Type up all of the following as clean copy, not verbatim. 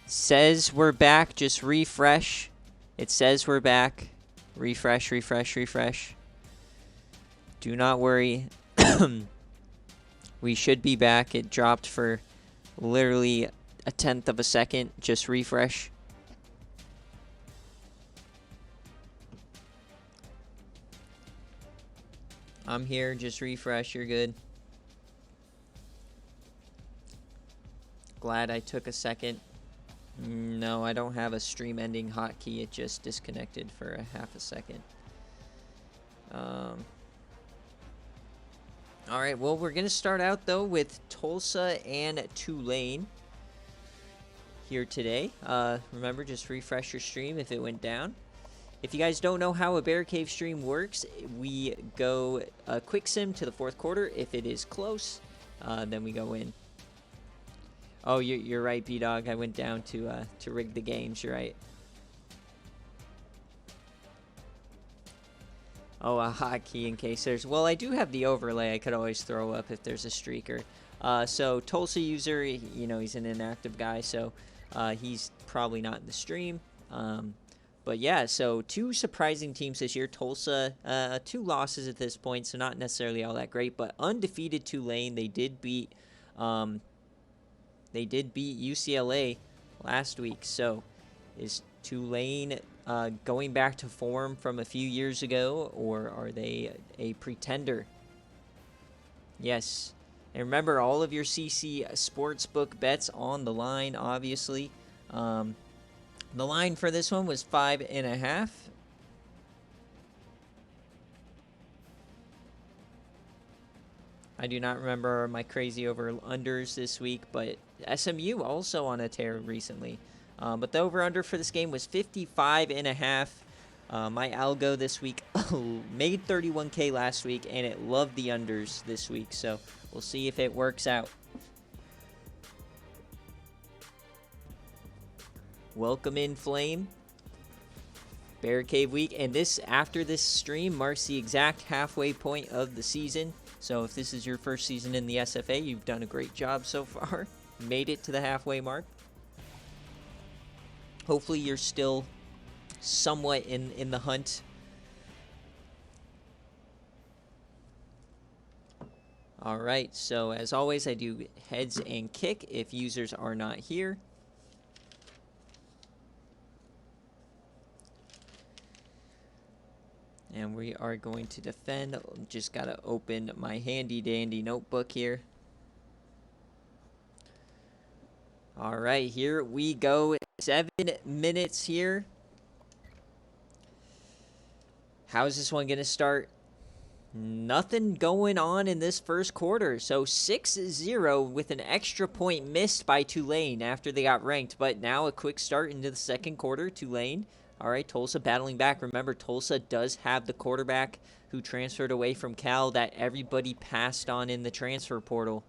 Says we're back. Just refresh. It says we're back. Refresh, refresh, refresh. Do not worry. We should be back. It dropped for literally a tenth of a second. Just refresh. I'm here. Just refresh. You're good. Glad I took a second. No, I don't have a stream ending hotkey. It just disconnected for a half a second. All right, well, we're going to start out, though, with Tulsa and Tulane here today. Remember, just refresh your stream if it went down. If you guys don't know how a BearCave stream works, we go a quick sim to the fourth quarter. If it is close, then we go in. Oh, you're right, B-Dog. I went down to rig the games. You're right. Oh, a hotkey in case there's... Well, I do have the overlay I could always throw up if there's a streaker. So, Tulsa user, you know, he's an inactive guy, so he's probably not in the stream. But, yeah, so 2 surprising teams this year. Tulsa, 2 losses at this point, so not necessarily all that great. But undefeated Tulane, they did beat UCLA last week. So, is Tulane... going back to form from a few years ago, or are they a pretender? Yes. And remember, all of your CC sportsbook bets on the line, obviously. The line for this one was 5.5. I do not remember my crazy over-unders this week, but SMU also on a tear recently. But the over-under for this game was 55.5. My algo this week made 31K last week, and it loved the unders this week. So we'll see if it works out. Welcome in, Flame. BearCave week, and this after this stream marks the exact halfway point of the season. So if this is your first season in the SFA, you've done a great job so far. Made it to the halfway mark. Hopefully you're still somewhat in the hunt. All right, so as always, I do heads and kick if users are not here. And we are going to defend. Just got to open my handy dandy notebook here. All right, here we go. 7 minutes here. How's this one going to start? Nothing going on in this first quarter. So 6-0 with an extra point missed by Tulane after they got ranked. But now a quick start into the second quarter. Tulane. All right, Tulsa battling back. Remember, Tulsa does have the quarterback who transferred away from Cal that everybody passed on in the transfer portal.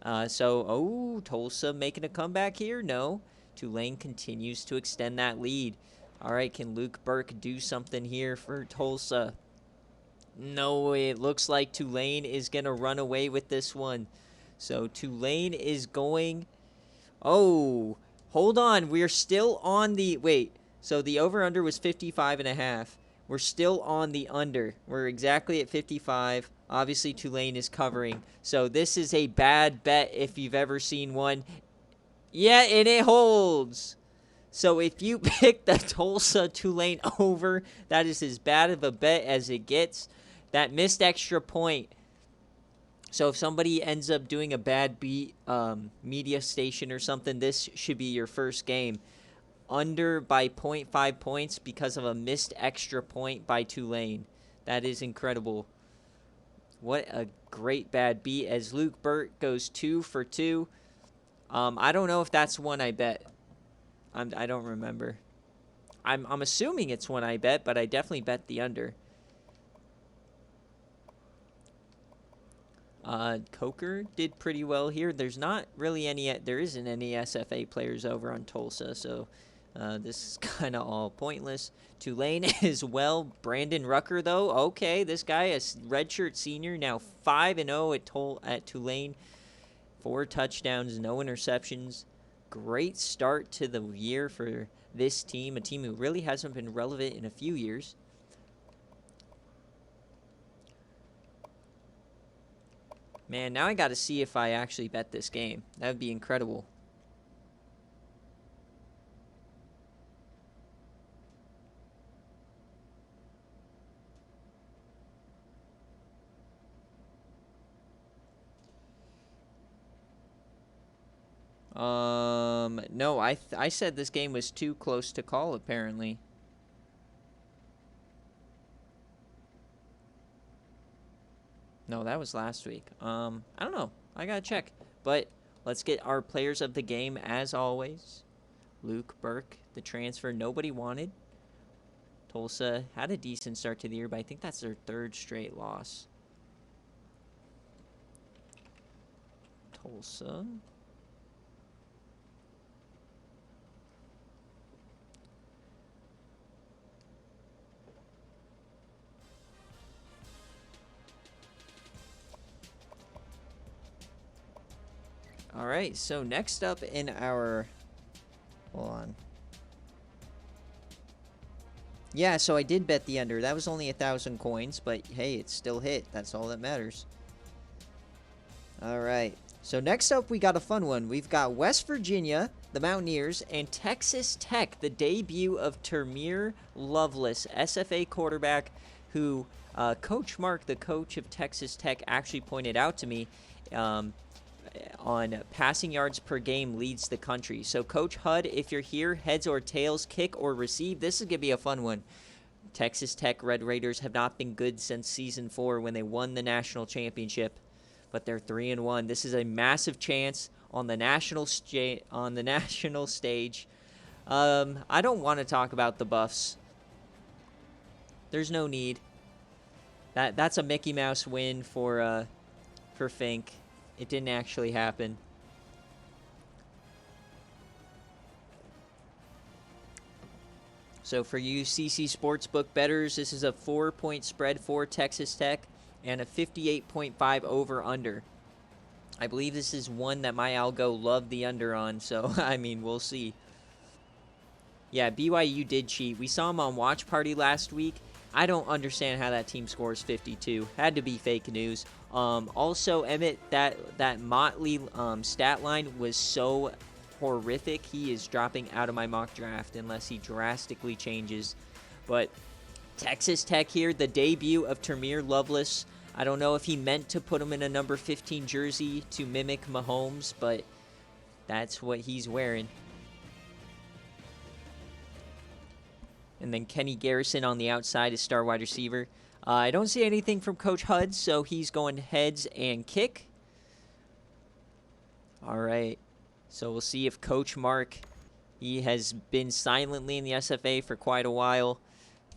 Tulsa making a comeback here? No. Tulane continues to extend that lead. All right, can Luke Burke do something here for Tulsa? No, it looks like Tulane is going to run away with this one. So Tulane is going... Oh, hold on. We're still on the... Wait, so the over-under was 55.5. We're still on the under. We're exactly at 55. Obviously, Tulane is covering. So this is a bad bet if you've ever seen one. Yeah, and it holds. So if you pick the Tulsa-Tulane over, that is as bad of a bet as it gets. That missed extra point. So if somebody ends up doing a bad beat media station or something, this should be your first game. Under by 0.5 points because of a missed extra point by Tulane. That is incredible. What a great bad beat as Luke Burt goes 2 for 2. I don't know if that's one I bet. I don't remember. I'm assuming it's one I bet, but I definitely bet the under. Coker did pretty well here. There's not really any. There isn't any SFA players over on Tulsa, so this is kind of all pointless. Tulane as well. Brandon Rucker, though. Okay, this guy, a redshirt senior, now 5-0 at Tulane. 4 touchdowns, no interceptions. great start to the year for this team, a team who really hasn't been relevant in a few years. Man, now I got to see if I actually bet this game. That would be incredible. No, I said this game was too close to call, apparently. No, that was last week. I don't know. I gotta check. But let's get our players of the game, as always. Luke Burke, the transfer nobody wanted. Tulsa had a decent start to the year, but I think that's their 3rd straight loss. Tulsa. All right, so next up in our, hold on. Yeah, so I did bet the under. That was only 1,000 coins, but hey, it still hit. That's all that matters. All right, so next up we got a fun one. We've got West Virginia, the Mountaineers, and Texas Tech, the debut of Termere Lovelace, SFA quarterback, who Coach Mark, the coach of Texas Tech, actually pointed out to me on passing yards per game leads the country. So Coach Hud, if you're here, heads or tails, kick or receive, this is going to be a fun one. Texas Tech Red Raiders have not been good since season 4 when they won the national championship, but they're 3-1. This is a massive chance on the national stage. I don't want to talk about the Buffs. There's no need. That's a Mickey Mouse win for Fink. It didn't actually happen. So for you CC Sportsbook bettors, this is a 4-point spread for Texas Tech and a 58.5 over-under. I believe this is one that my algo loved the under on, so, I mean, we'll see. Yeah, BYU did cheat. We saw them on Watch Party last week. I don't understand how that team scores 52. Had to be fake news. Also, Emmett, that Motley stat line was so horrific. He is dropping out of my mock draft unless he drastically changes. But Texas Tech here, the debut of Termere Lovelace. I don't know if he meant to put him in a number 15 jersey to mimic Mahomes, but that's what he's wearing. And then Kenny Garrison on the outside is star wide receiver. I don't see anything from Coach Hud, so he's going heads and kick. All right. So we'll see if Coach Mark, he has been silently in the SFA for quite a while.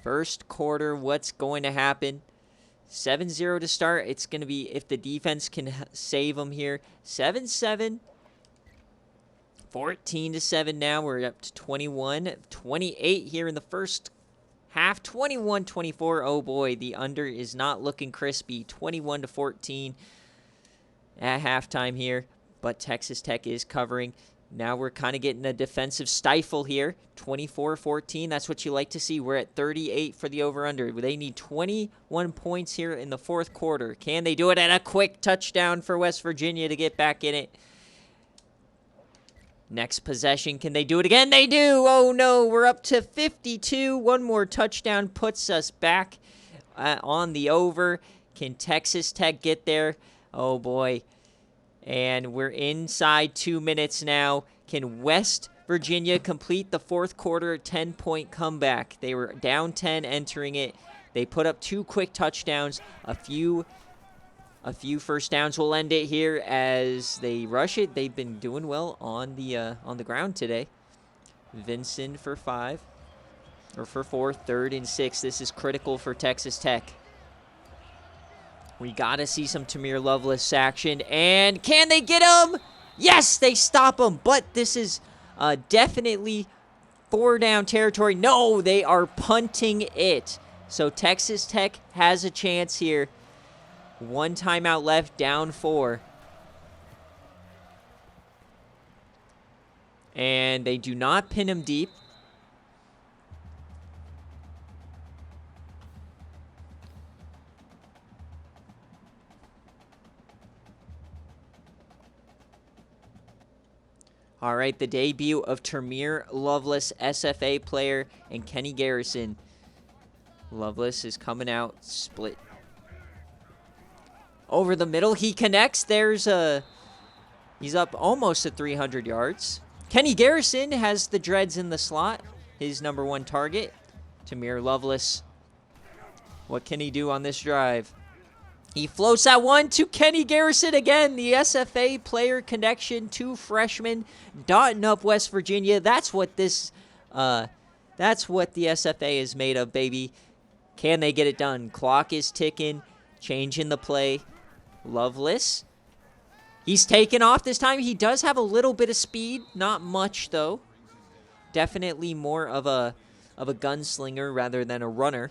First quarter, what's going to happen? 7-0 to start. It's going to be if the defense can save them here. 7-7. 14-7 now. We're up to 21-28 here in the first half. 21-24. Oh boy, the under is not looking crispy. 21-14 at halftime here, but Texas Tech is covering. Now we're kind of getting a defensive stifle here. 24-14. That's what you like to see. We're at 38 for the over-under. They need 21 points here in the fourth quarter. Can they do it? At a quick touchdown for West Virginia to get back in it. Next possession, can they do it again? They do! Oh no, we're up to 52. One more touchdown puts us back on the over. Can Texas Tech get there? Oh boy. And we're inside 2 minutes now. Can West Virginia complete the fourth quarter 10-point comeback? They were down 10 entering it. They put up 2 quick touchdowns. A few first downs will end it here as they rush it. They've been doing well on the ground today. Vincent for 5, or for 4, 3rd and 6. This is critical for Texas Tech. We got to see some Termere Lovelace action. And can they get him? Yes, they stop him. But this is definitely 4-down territory. No, they are punting it. So Texas Tech has a chance here. 1 timeout left, down 4. And they do not pin him deep. All right, the debut of Tamir Lovelace, SFA player, and Kenny Garrison. Lovelace is coming out, split. Over the middle, he connects. He's up almost to 300 yards. Kenny Garrison has the dreads in the slot, his #1 target. Tamir Lovelace, what can he do on this drive? He floats that one to Kenny Garrison again. The SFA player connection, 2 freshmen dotting up West Virginia. That's what the SFA is made of, baby. Can they get it done? Clock is ticking, changing the play. Lovelace. He's taken off this time. He does have a little bit of speed, not much though. Definitely more of a gunslinger rather than a runner.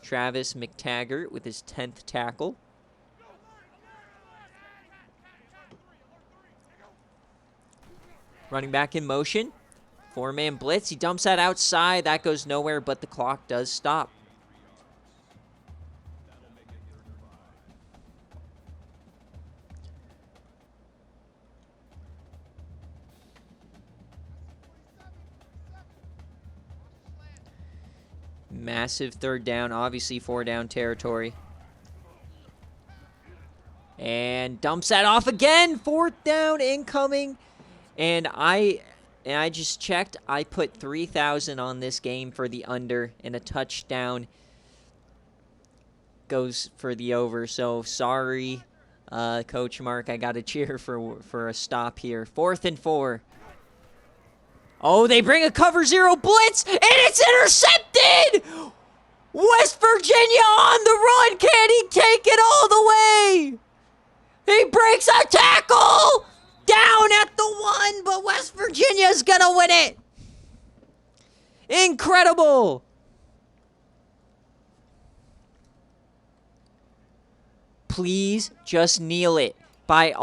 Travis McTaggart with his 10th tackle. Running back in motion. 4-man blitz. He dumps that outside. That goes nowhere, but the clock does stop. Massive 3rd down, obviously 4-down territory. And dumps that off again. 4th down incoming. And I just checked. I put 3,000 on this game for the under, and a touchdown goes for the over. So sorry, Coach Mark. I got to cheer for a stop here. 4th and 4. Oh, they bring a cover 0 blitz, and it's intercepted! West Virginia on the run. Can he take it all the way? He breaks a tackle! Down at the 1, but West Virginia's gonna win it. Incredible! Please just kneel it. By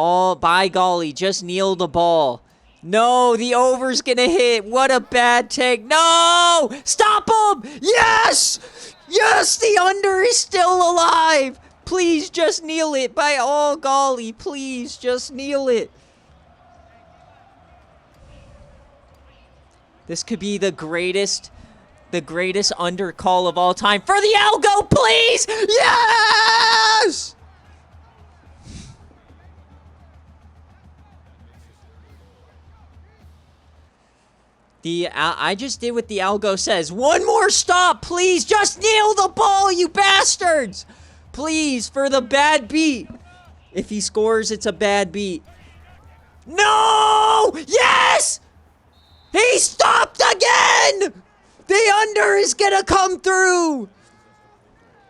golly, just kneel the ball. No, the over's gonna hit. What a bad take. No! Stop him! Yes! Yes, the under is still alive. Please just kneel it. By all golly, please just kneel it. This could be the greatest under call of all time. For the algo, please! Yes! I just did what the algo says. One more stop, please. Just kneel the ball, you bastards. Please, for the bad beat. If he scores, it's a bad beat. No! Yes! He stopped again! The under is gonna come through.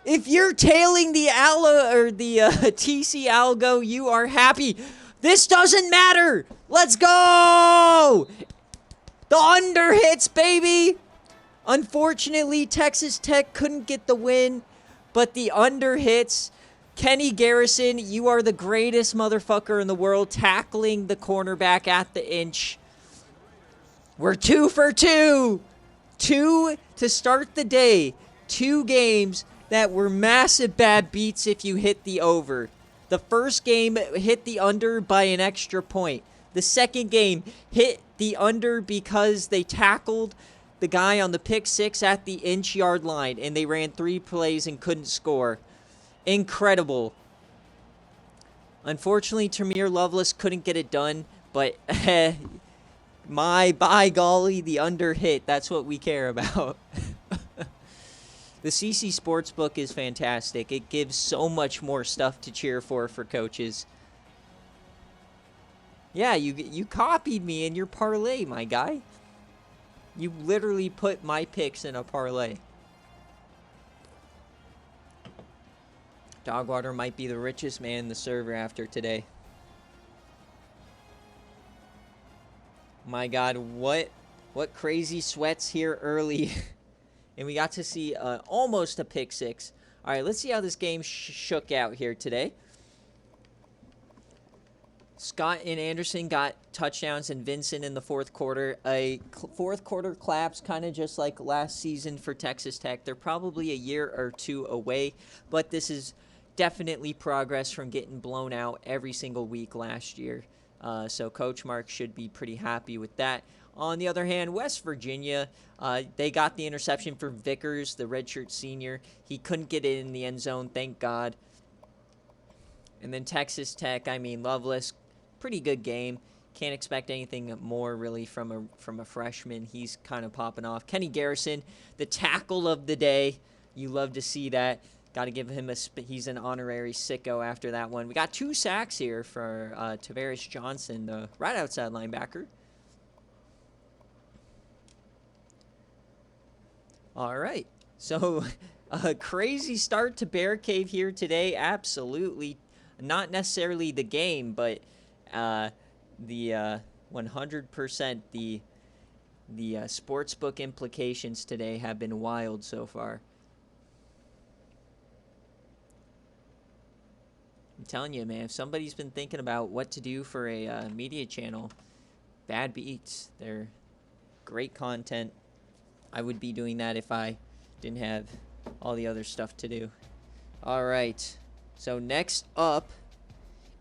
If you're tailing the TC algo, you are happy. This doesn't matter. Let's go! The under hits, baby! Unfortunately, Texas Tech couldn't get the win, but the under hits. Kenny Garrison, you are the greatest motherfucker in the world, tackling the cornerback at the inch. We're 2 for 2. 2 to start the day. 2 games that were massive bad beats if you hit the over. The first game hit the under by an extra point. The second game hit the under because they tackled the guy on the pick 6 at the inch-yard line, and they ran 3 plays and couldn't score. Incredible. Unfortunately, Tamir Lovelace couldn't get it done, but by golly, the under hit. That's what we care about. The CC Sportsbook is fantastic. It gives so much more stuff to cheer for coaches. Yeah, you copied me in your parlay, my guy. You literally put my picks in a parlay. Dogwater might be the richest man in the server after today. My God, what crazy sweats here early. And we got to see almost a pick 6. All right, let's see how this game shook out here today. Scott and Anderson got touchdowns, and Vincent in the fourth quarter. A fourth quarter collapse, kind of just like last season for Texas Tech. They're probably a year or two away, but this is definitely progress from getting blown out every single week last year. So Coach Mark should be pretty happy with that. On the other hand, West Virginia, they got the interception for Vickers, the redshirt senior. He couldn't get it in the end zone, thank God. And then Texas Tech, I mean, Loveless, pretty good game. Can't expect anything more really from a freshman. He's kind of popping off. Kenny Garrison, the tackle of the day. You love to see that. Got to give him he's an honorary sicko after that one. We got 2 sacks here for Tavares Johnson, the right outside linebacker. All right. So a crazy start to BearCave here today. Absolutely. Not necessarily the game, but the 100% the sportsbook implications today have been wild so far. I'm telling you, man, if somebody's been thinking about what to do for a media channel, Bad Beats, they're great content. I would be doing that if I didn't have all the other stuff to do. All right. So next up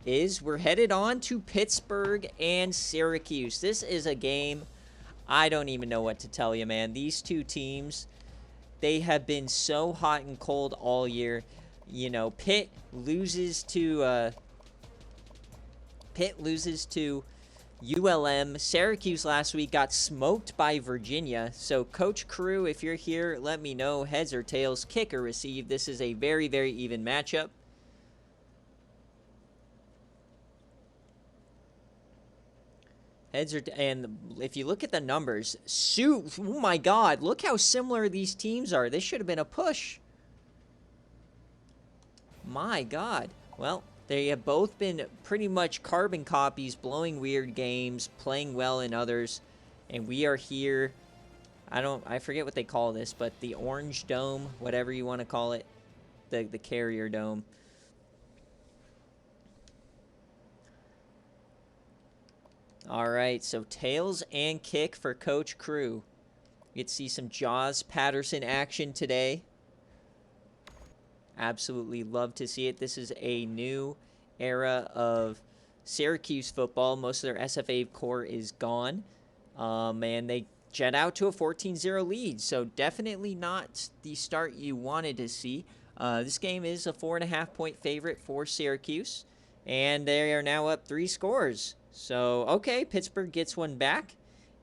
is we're headed on to Pittsburgh and Syracuse. This is a game I don't even know what to tell you, man. These two teams, they have been so hot and cold all year. You know, Pitt loses to ULM. Syracuse last week got smoked by Virginia. So, Coach Crew, if you're here, let me know. Heads or tails, kick or receive. This is a very, very even matchup. And if you look at the numbers, oh my God, look how similar these teams are. This should have been a push. My God. Well, they have both been pretty much carbon copies, blowing weird games, playing well in others. And we are here. I forget what they call this, but the Orange Dome, whatever you want to call it, the Carrier Dome. All right, so tails and kick for Coach Crew. You get to see some Jaws Patterson action today. Absolutely love to see it. This is a new era of Syracuse football. Most of their SFA core is gone. And they jet out to a 14-0 lead. So definitely not the start you wanted to see. This game is a 4.5-point favorite for Syracuse. And they are now up 3 scores. So, okay, Pittsburgh gets one back.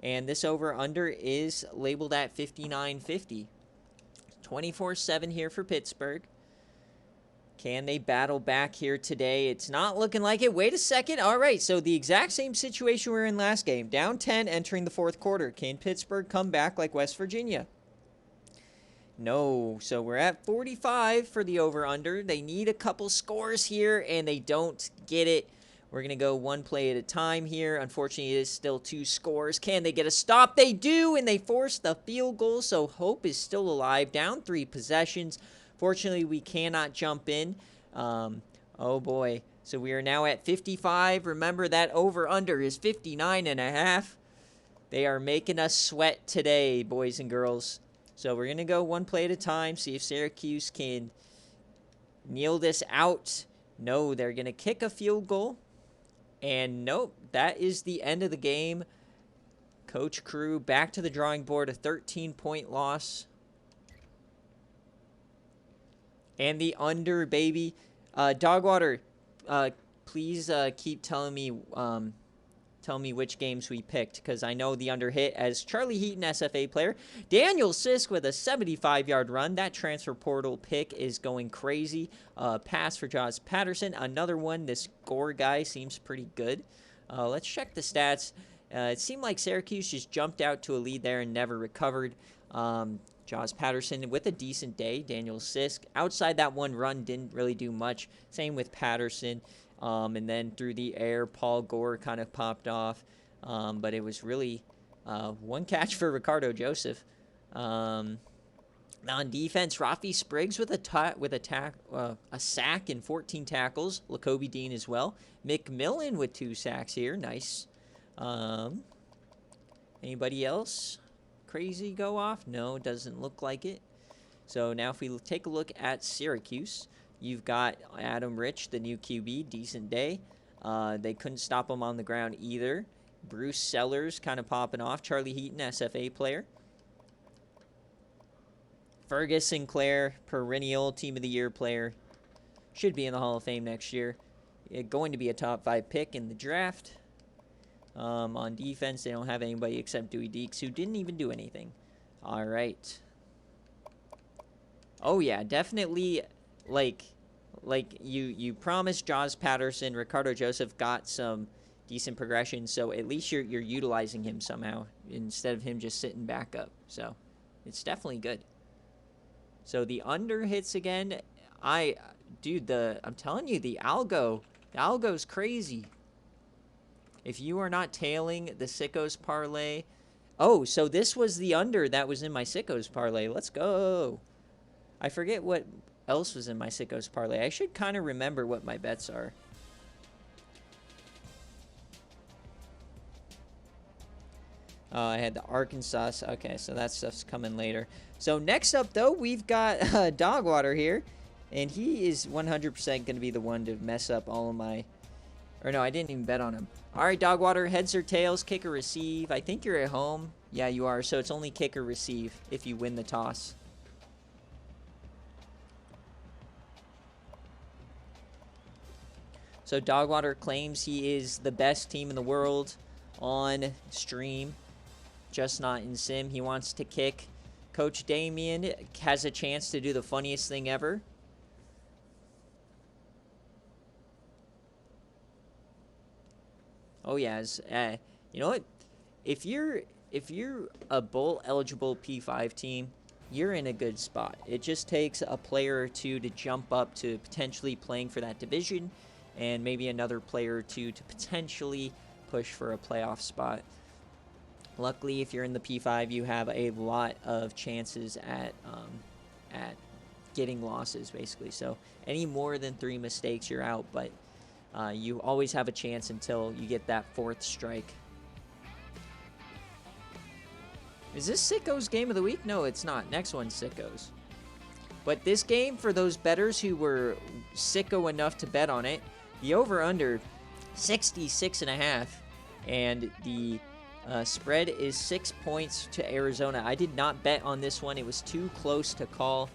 And this over-under is labeled at 59-50. 24-7 here for Pittsburgh. Can they battle back here today? It's not looking like it. Wait a second. All right, so the exact same situation we were in last game. Down 10 entering the fourth quarter. Can Pittsburgh come back like West Virginia? No. So we're at 45 for the over-under. They need a couple scores here, and they don't get it. We're going to go one play at a time here. Unfortunately, it is still 2 scores. Can they get a stop? They do, and they force the field goal, so hope is still alive. Down 3 possessions. Fortunately, we cannot jump in. Oh, boy. So we are now at 55. Remember, that over-under is 59.5. They are making us sweat today, boys and girls. So we're going to go one play at a time, see if Syracuse can kneel this out. No, they're going to kick a field goal. And nope, that is the end of the game. Coach Crew back to the drawing board, a 13-point loss. And the under, baby. Dogwater, please keep telling me which games we picked, because I know the under hit as Charlie Heaton, SFA player. Daniel Sisk with a 75-yard run. That transfer portal pick is going crazy. Pass for Jaws Patterson. Another one. This Gore guy seems pretty good. Let's check the stats. It seemed like Syracuse just jumped out to a lead there and never recovered. Jaws Patterson with a decent day. Daniel Sisk, outside that one run, didn't really do much. Same with Patterson. And then through the air, Paul Gore kind of popped off. But it was really one catch for Ricardo Joseph. On defense, Rafi Spriggs with a sack and 14 tackles. Lacoby Dean as well. McMillan with 2 sacks here. Nice. Anybody else crazy go off? No, doesn't look like it. So now if we take a look at Syracuse, you've got Adam Rich, the new QB, decent day. They couldn't stop him on the ground either. Bruce Sellers kind of popping off. Charlie Heaton, SFA player. Fergus Sinclair, perennial Team of the Year player. Should be in the Hall of Fame next year. Going to be a top 5 pick in the draft. On defense, they don't have anybody except Dewey Deeks, who didn't even do anything. All right. Oh, yeah, definitely, like you promised Jaws Patterson, Ricardo Joseph got some decent progression, so at least you're utilizing him somehow instead of him just sitting back up. So it's definitely good. So the under hits again. I'm telling you, the algo's crazy. If you are not tailing the Sickos parlay, oh, so this was the under that was in my Sickos parlay. Let's go. I forget what else was in my Sickos parlay. I should kind of remember what my bets are. I had the Arkansas. Okay, so that stuff's coming later. So next up, though, we've got Dogwater here. And he is 100% going to be the one to mess up all of my... Or no, I didn't even bet on him. All right, Dogwater, heads or tails, kick or receive. I think you're at home. Yeah, you are. So it's only kick or receive if you win the toss. So Dogwater claims he is the best team in the world on stream, just not in sim. He wants to kick. Coach Damien has a chance to do the funniest thing ever. Oh yeah, you know what? If you're a bowl eligible P5 team, you're in a good spot. It just takes a player or two to jump up to potentially playing for that division, and maybe another player or two to potentially push for a playoff spot. Luckily, if you're in the P5, you have a lot of chances at getting losses, basically. So any more than 3 mistakes, you're out, but you always have a chance until you get that 4th strike. Is this Sicko's game of the week? No, it's not. Next one's Sicko's. But this game, for those bettors who were sicko enough to bet on it, the over-under 66.5, and the spread is 6 points to Arizona. I did not bet on this one. It was too close to call.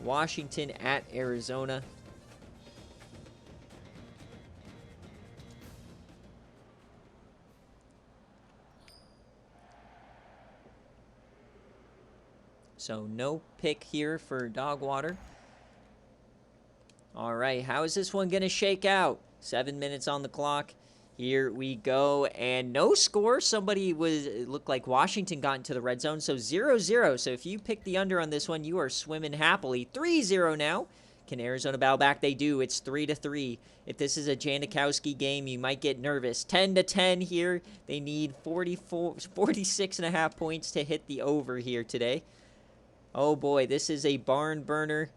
Washington at Arizona. So no pick here for Dogwater. All right, how is this one going to shake out? 7 minutes on the clock. Here we go, and no score. It looked like Washington got into the red zone, so 0-0. So if you pick the under on this one, you are swimming happily. 3-0 now. Can Arizona bow back? They do. It's 3-3. If this is a Janikowski game, you might get nervous. 10-10 here. They need 46.5 points to hit the over here today. Oh boy, this is a barn burner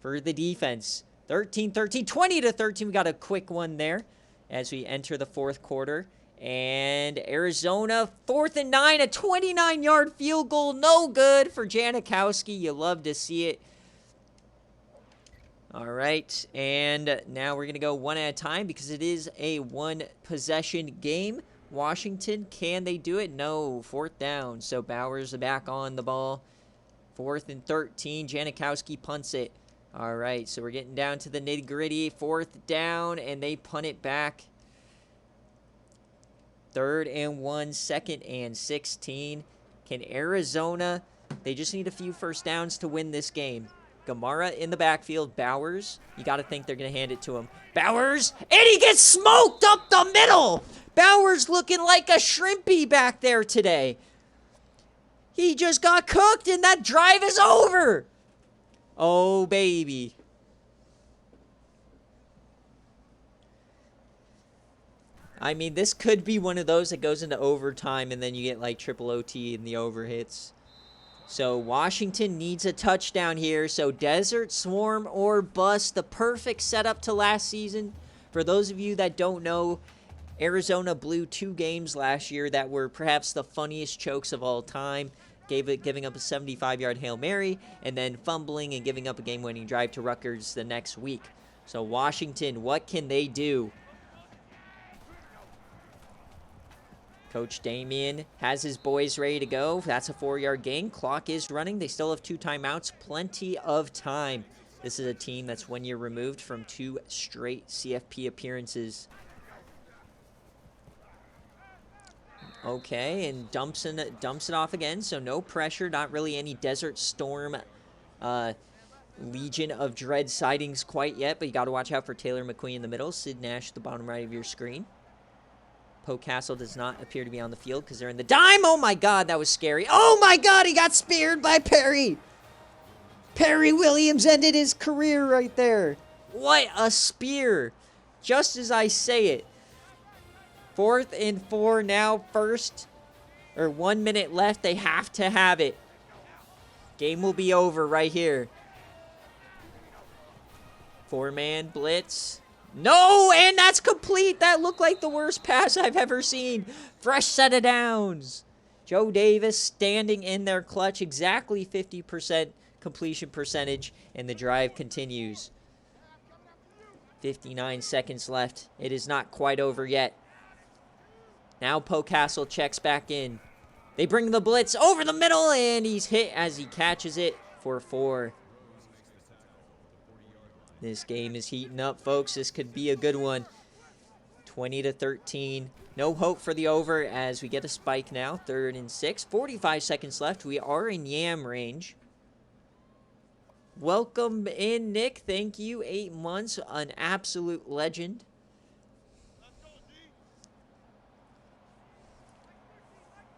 for the defense. 13-13, 20-13. We got a quick one there as we enter the 4th quarter. And Arizona, 4th and 9, a 29-yard field goal. No good for Janikowski. You love to see it. All right, and now we're going to go one at a time because it is a 1-possession game. Washington, can they do it? No, 4th down. So Bowers back on the ball. 4th and 13. Janikowski punts it. All right, so we're getting down to the nitty-gritty. 4th down, and they punt it back. 3rd and 1, 2nd and 16. Can Arizona, they just need a few first downs to win this game. Gamara in the backfield. Bowers, you got to think they're going to hand it to him. Bowers, and he gets smoked up the middle. Bowers looking like a shrimpy back there today. He just got cooked, and that drive is over. Oh, baby. I mean, this could be one of those that goes into overtime, and then you get, like, triple OT and the over hits. So Washington needs a touchdown here. So Desert Swarm or bust, the perfect setup to last season. For those of you that don't know, Arizona blew 2 games last year that were perhaps the funniest chokes of all time. Giving up a 75-yard Hail Mary and then fumbling and giving up a game-winning drive to Rutgers the next week. So Washington, what can they do? Coach Damien has his boys ready to go. That's a 4-yard gain. Clock is running. They still have 2 timeouts. Plenty of time. This is a team that's 1 year removed from 2 straight CFP appearances. Okay, and dumps it off again, so no pressure. Not really any Desert Storm Legion of Dread sightings quite yet, but you got to watch out for Taylor McQueen in the middle. Sid Nash at the bottom right of your screen. Poe Castle does not appear to be on the field because they're in the dime. Oh my God, that was scary. Oh my God, he got speared by Perry. Perry Williams ended his career right there. What a spear. Just as I say it. 4th and 4 now, 1 minute left. They have to have it. Game will be over right here. 4-man blitz. No, and that's complete. That looked like the worst pass I've ever seen. Fresh set of downs. Joe Davis standing in their clutch. Exactly 50% completion percentage, and the drive continues. 59 seconds left. It is not quite over yet. Now Poe Castle checks back in. They bring the blitz over the middle, and he's hit as he catches it for 4. This game is heating up, folks. This could be a good one. 20-13. No hope for the over as we get a spike now. 3rd and 6. 45 seconds left. We are in yam range. Welcome in, Nick. Thank you. 8 months. An absolute legend.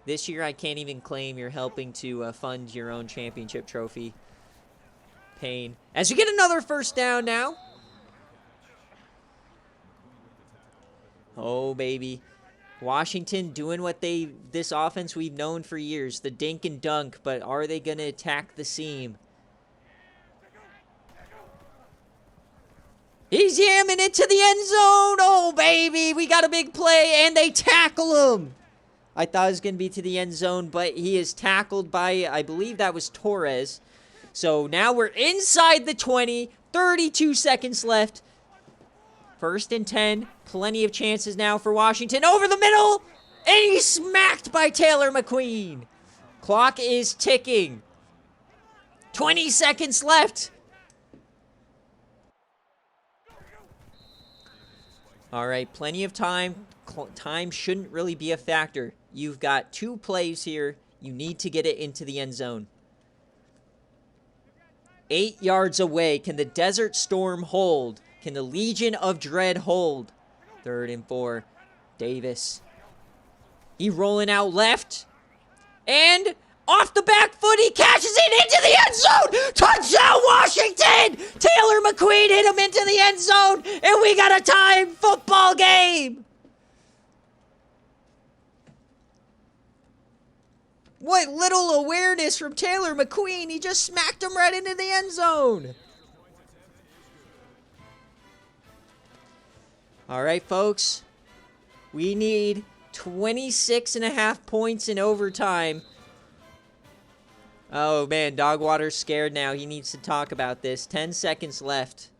This year, I can't even claim you're helping to fund your own championship trophy. Pain. As we get another first down now. Oh, baby. Washington doing what this offense we've known for years. The dink and dunk, but are they going to attack the seam? He's yamming it to the end zone. Oh, baby. We got a big play, and they tackle him. I thought it was going to be to the end zone, but he is tackled by, I believe that was Torres. So now we're inside the 20. 32 seconds left. 1st and 10. Plenty of chances now for Washington. Over the middle. And he's smacked by Taylor McQueen. Clock is ticking. 20 seconds left. All right, plenty of time. Time shouldn't really be a factor. You've got 2 plays here. You need to get it into the end zone. 8 yards away. Can the Desert Storm hold? Can the Legion of Dread hold? 3rd and 4. Davis. He rolling out left. And off the back foot, he catches it into the end zone. Touchdown, Washington! Taylor McQueen hit him into the end zone, and we got a timed football game. What little awareness from Taylor McQueen. He just smacked him right into the end zone. All right, folks. We need 26.5 points in overtime. Oh, man. Dogwater's scared now. He needs to talk about this. 10 seconds left.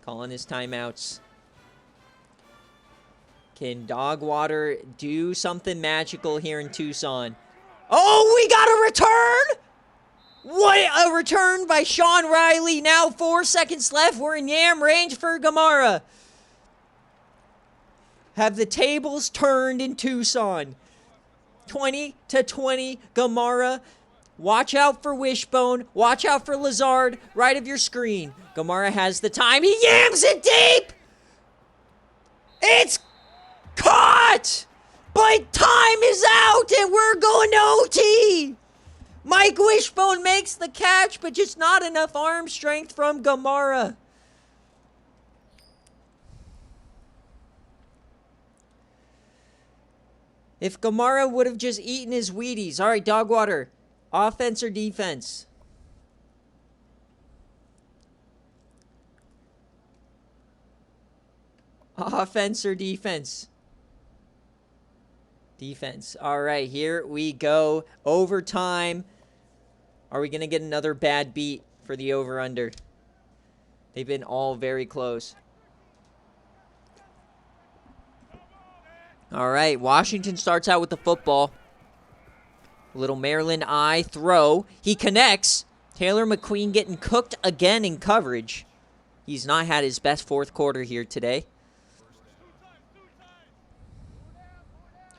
Calling his timeouts. Can Dogwater do something magical here in Tucson? Oh, we got a return! What a return by Sean Riley. Now 4 seconds left. We're in yam range for Gamara. Have the tables turned in Tucson. 20-20, Gamara. Watch out for Wishbone. Watch out for Lazard. Right of your screen. Gamara has the time. He yams it deep! It's caught! But time is out and we're going to OT! Mike Wishbone makes the catch, but just not enough arm strength from Gamara. If Gamara would have just eaten his Wheaties. All right, Dogwater. Offense or defense? Offense or defense? Defense. All right, here we go. Overtime. Are we going to get another bad beat for the over-under? They've been all very close. All right, Washington starts out with the football. Little Maryland eye throw. He connects. Taylor McQueen getting cooked again in coverage. He's not had his best fourth quarter here today.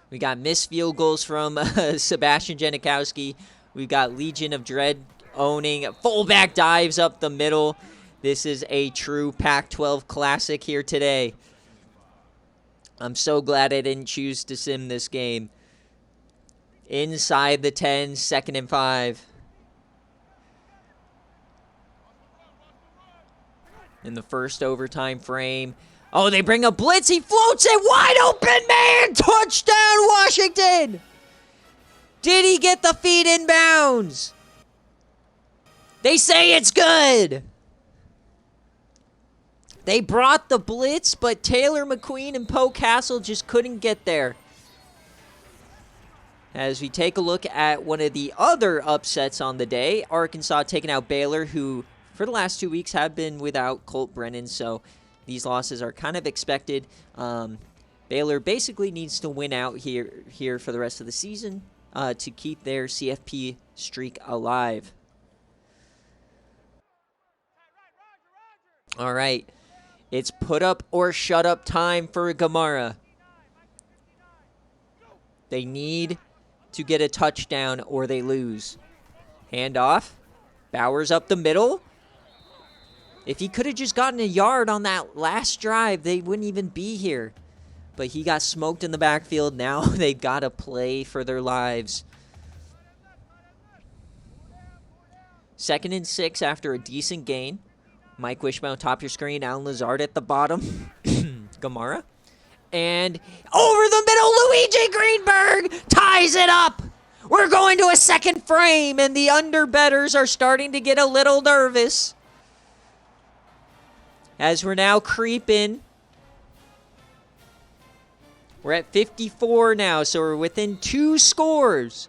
We got missed field goals from Sebastian Janikowski. We've got Legion of Dread owning. Fullback dives up the middle. This is a true Pac-12 classic here today. I'm so glad I didn't choose to sim this game. Inside the 10, 2nd and 5. In the first overtime frame. Oh, they bring a blitz. He floats it wide open, man. Touchdown, Washington. Did he get the feet in bounds? They say it's good. They brought the blitz, but Taylor McQueen and Poe Castle just couldn't get there. As we take a look at one of the other upsets on the day, Arkansas taking out Baylor, who for the last 2 weeks have been without Colt Brennan, so these losses are kind of expected. Baylor basically needs to win out here for the rest of the season to keep their CFP streak alive. All right, it's put up or shut up time for Gamara. They need to get a touchdown or they lose. Handoff. Bowers up the middle. If he could have just gotten a yard on that last drive, they wouldn't even be here. But he got smoked in the backfield. Now they've got to play for their lives. 2nd and 6 after a decent gain. Mike Wishbone, top your screen. Alan Lazard at the bottom. Gamara. And over the middle, Luigi Greenberg ties it up. We're going to a second frame, and the underbettors are starting to get a little nervous. As we're now creeping. We're at 54 now, so we're within 2 scores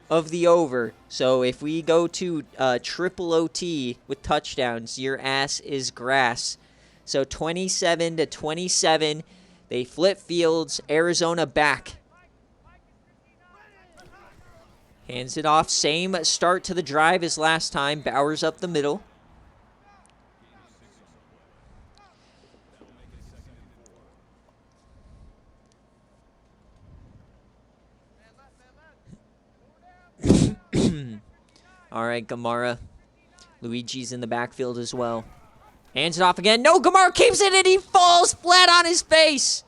of the over. So if we go to triple OT with touchdowns, your ass is grass. So 27-27. They flip fields. Arizona back. Hands it off. Same start to the drive as last time. Bowers up the middle. All right, Gamara. Luigi's in the backfield as well. Hands it off again. No, Gamara keeps it, and he falls flat on his face.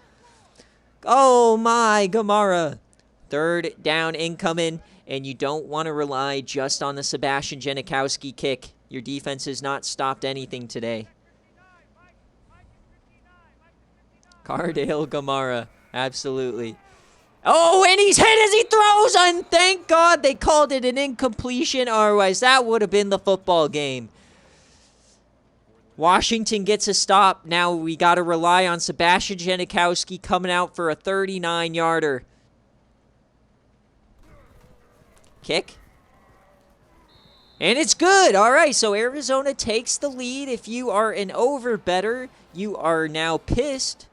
Oh, my, Gamara. 3rd down incoming, and you don't want to rely just on the Sebastian Janikowski kick. Your defense has not stopped anything today. Cardale Gamara. Absolutely. Oh, and he's hit as he throws, and thank God they called it an incompletion. Otherwise, that would have been the football game. Washington gets a stop. Now we got to rely on Sebastian Janikowski coming out for a 39-yarder. Kick. And it's good. All right, so Arizona takes the lead. If you are an over-better, you are now pissed.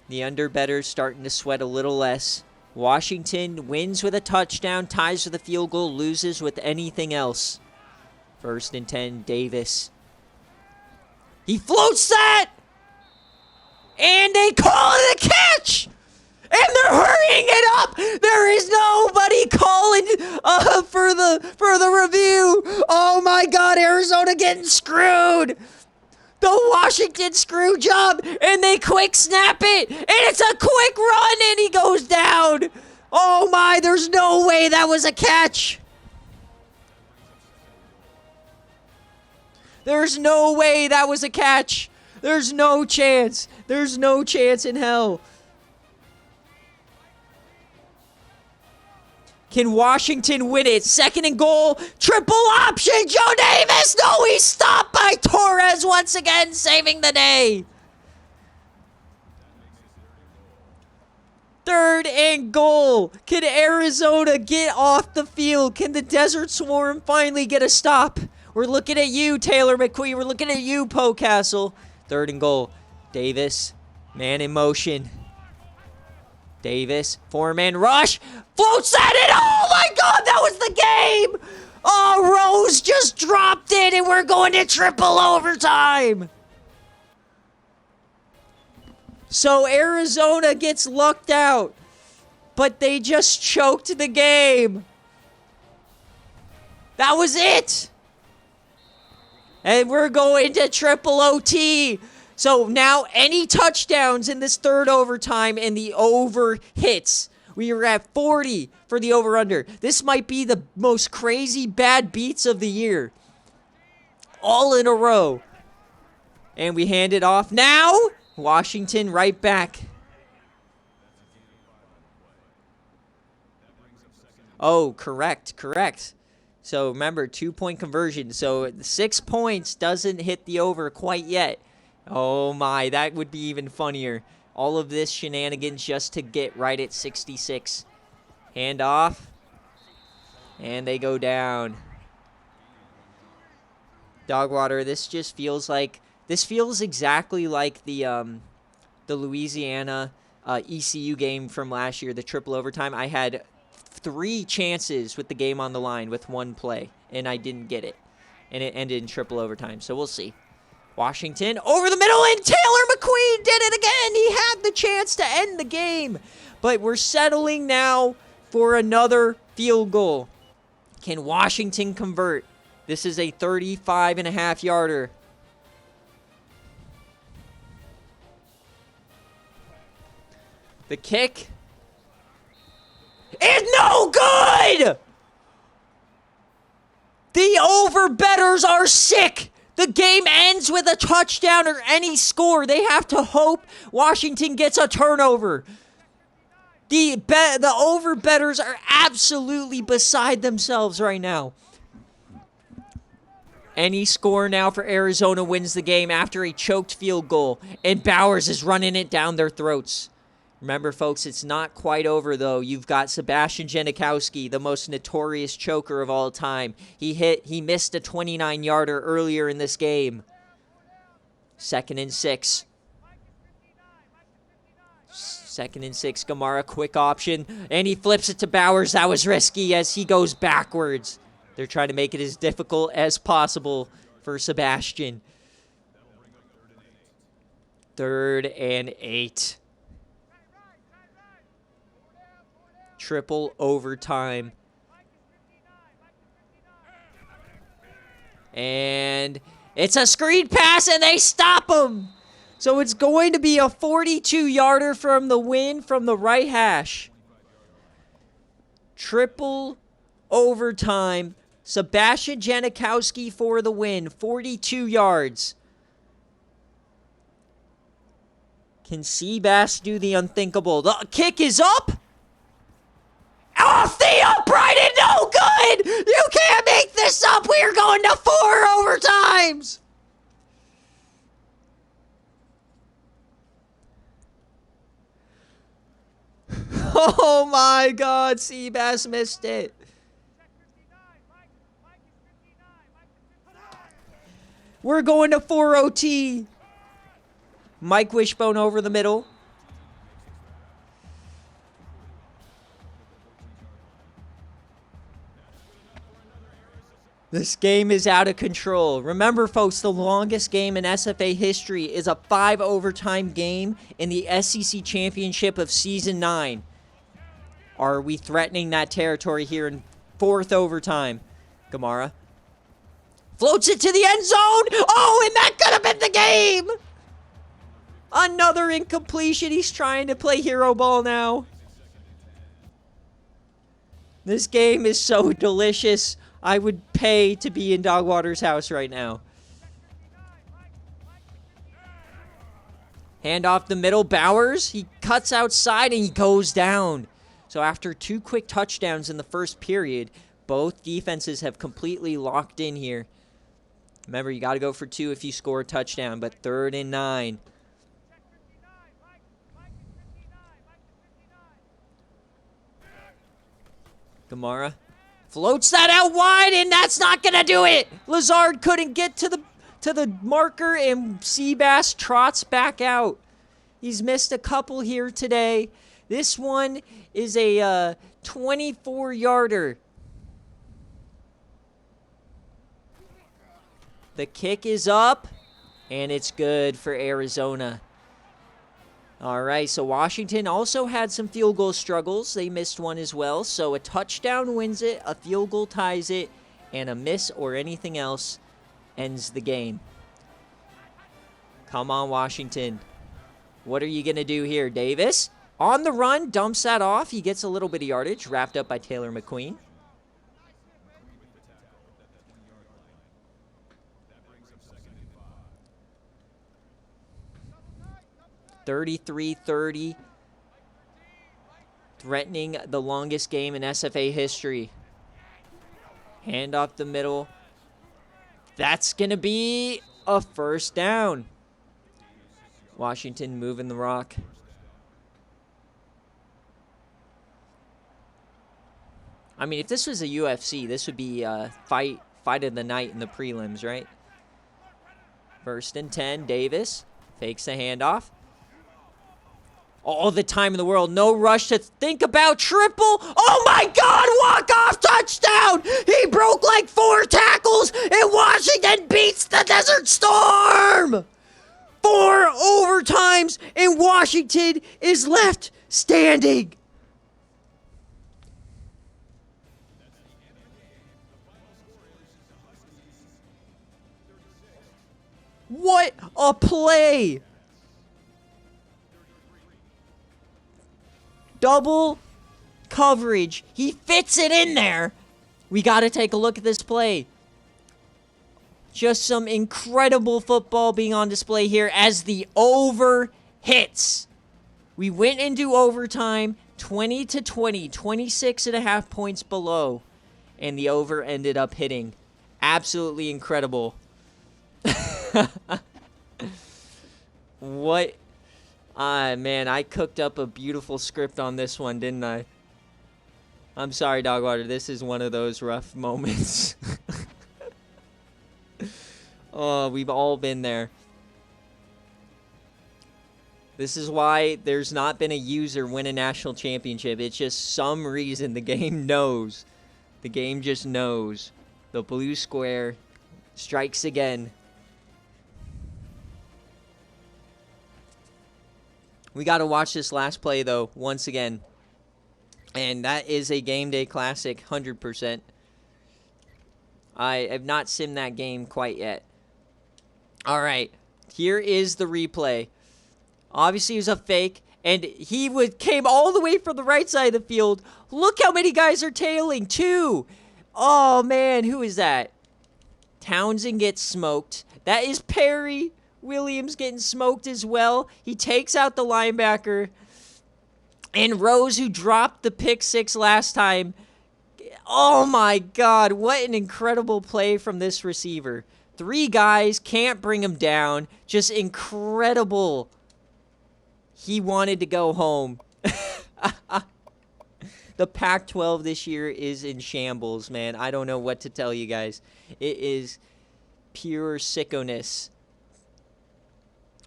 The under-bettors starting to sweat a little less. Washington wins with a touchdown, ties with a field goal, loses with anything else. 1st and 10, Davis. He floats that! And they call it a catch! And they're hurrying it up! There is nobody calling for the review! Oh my God, Arizona getting screwed! The Washington screw job, and they quick snap it, and it's a quick run, and he goes down. Oh my, there's no way that was a catch. There's no way that was a catch. There's no chance. There's no chance in hell. Can Washington win it? Second and goal. Triple option. Joe Davis. No, he's stopped by Torres once again, saving the day. Third and goal. Can Arizona get off the field? Can the Desert Swarm finally get a stop? We're looking at you, Taylor McQueen. We're looking at you, Poe Castle. Third and goal. Davis, man in motion. Davis, four-man rush. Floats that in. Oh, my God, that was the game. Oh, Rose just dropped it, and we're going to triple overtime. So Arizona gets lucked out, but they just choked the game. That was it. And we're going to triple OT. So now any touchdowns in this third overtime and the over hits. We are at 40 for the over-under. This might be the most crazy bad beats of the year. All in a row. And we hand it off now. Washington right back. Oh, correct. So remember, 2-point conversion. So 6 points doesn't hit the over quite yet. Oh my, that would be even funnier. All of this shenanigans just to get right at 66. Hand off. And they go down. Dogwater, this just feels like... This feels exactly like the Louisiana ECU game from last year, the triple overtime. I had 3 chances with the game on the line with 1 play, and I didn't get it. And it ended in triple overtime, so we'll see. Washington over the middle, and Taylor McQueen did it again. He had the chance to end the game. But we're settling now for another field goal. Can Washington convert? This is a 35.5-yarder. The kick is no good! The over-bettors are sick! The game ends with a touchdown or any score. They have to hope Washington gets a turnover. The over-bettors are absolutely beside themselves right now. Any score now for Arizona wins the game after a choked field goal. And Bowers is running it down their throats. Remember, folks, it's not quite over, though. You've got Sebastian Janikowski, the most notorious choker of all time. He missed a 29-yarder earlier in this game. 2nd and 6. 2nd and 6, Gamara, quick option. And he flips it to Bowers. That was risky as he goes backwards. They're trying to make it as difficult as possible for Sebastian. 3rd and 8. Triple overtime. And it's a screen pass, and they stop him. So it's going to be a 42-yarder from the win from the right hash. Triple overtime. Sebastian Janikowski for the win. 42 yards. Can Seabass do the unthinkable? The kick is up. Off the upright and no good! You can't make this up! We are going to 4 overtimes! Oh my God, Seabass missed it. We're going to 4 OT. Mike Wishbone over the middle. This game is out of control. Remember, folks, the longest game in SFA history is a 5 overtime game in the SEC Championship of Season 9. Are we threatening that territory here in 4th overtime? Gamara floats it to the end zone. Oh, and that could have been the game. Another incompletion. He's trying to play hero ball now. This game is so delicious. I would pay to be in Dogwater's house right now. Hand off the middle. Bowers. He cuts outside and he goes down. So after 2 quick touchdowns in the first period, both defenses have completely locked in here. Remember, you got to go for 2 if you score a touchdown, but 3rd and 9. Gamara floats that out wide, and that's not going to do it. Lazard couldn't get to the marker, and Seabass trots back out. He's missed a couple here today. This one is a 24-yarder. The kick is up, and it's good for Arizona. All right, so Washington also had some field goal struggles. They missed one as well. So a touchdown wins it, a field goal ties it, and a miss or anything else ends the game. Come on, Washington. What are you going to do here, Davis? On the run, dumps that off. He gets a little bit of yardage, wrapped up by Taylor McQueen. (33-30), threatening the longest game in SFA history. Hand off the middle. That's going to be a first down. Washington moving the rock. I mean, if this was a UFC, this would be fight of the night in the prelims, right? 1st and 10, Davis fakes the handoff. All the time in the world, no rush to think about triple. Oh my God, walk-off touchdown! He broke like 4 tackles, and Washington beats the Desert Storm! 4 overtimes, and Washington is left standing. What a play! Double coverage. He fits it in there. We got to take a look at this play. Just some incredible football being on display here as the over hits. We went into overtime 20-20, 26.5 points below, and the over ended up hitting. Absolutely incredible. What? Man, I cooked up a beautiful script on this one, didn't I? I'm sorry, Dogwater. This is one of those rough moments. Oh, we've all been there. This is why there's not been a user win a national championship. It's just some reason the game knows. The game just knows. The blue square strikes again. We got to watch this last play, though, once again. And that is a game day classic, 100%. I have not simmed that game quite yet. All right, here is the replay. Obviously, it was a fake, and he came all the way from the right side of the field. Look how many guys are tailing, 2. Oh, man, who is that? Townsend gets smoked. That is Perry Williams getting smoked as well. He takes out the linebacker. And Rose, who dropped the pick 6 last time. Oh, my God. What an incredible play from this receiver. 3 guys, can't bring him down. Just incredible. He wanted to go home. The Pac-12 this year is in shambles, man. I don't know what to tell you guys. It is pure sickoness.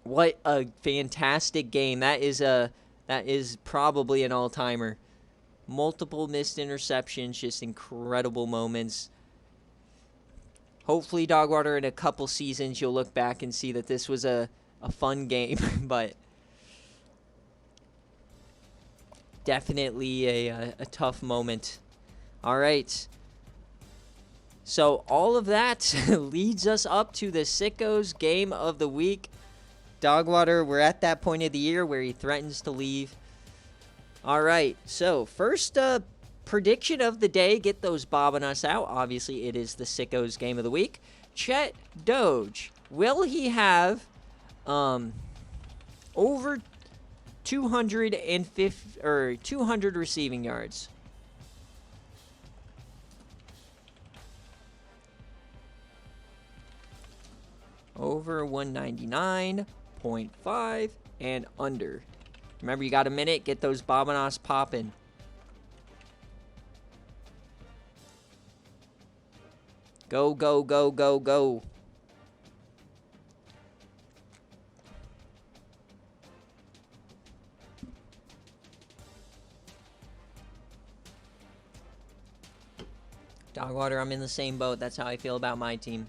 What a fantastic game. That is probably an all-timer. Multiple missed interceptions, just incredible moments. Hopefully, Dogwater, in a couple seasons, you'll look back and see that this was a fun game, but definitely a tough moment. All right. So all of that leads us up to the Sickos Game of the Week. Dogwater, we're at that point of the year where he threatens to leave. All right, so first prediction of the day. Get those bobbing us out. Obviously, it is the Sickos Game of the Week. Chet Doge, will he have over 250 or 200 receiving yards. Over 199.5 and under. Remember, you got a minute. Get those Bobanos popping. Go, go, go, go, go. Dogwater, I'm in the same boat. That's how I feel about my team.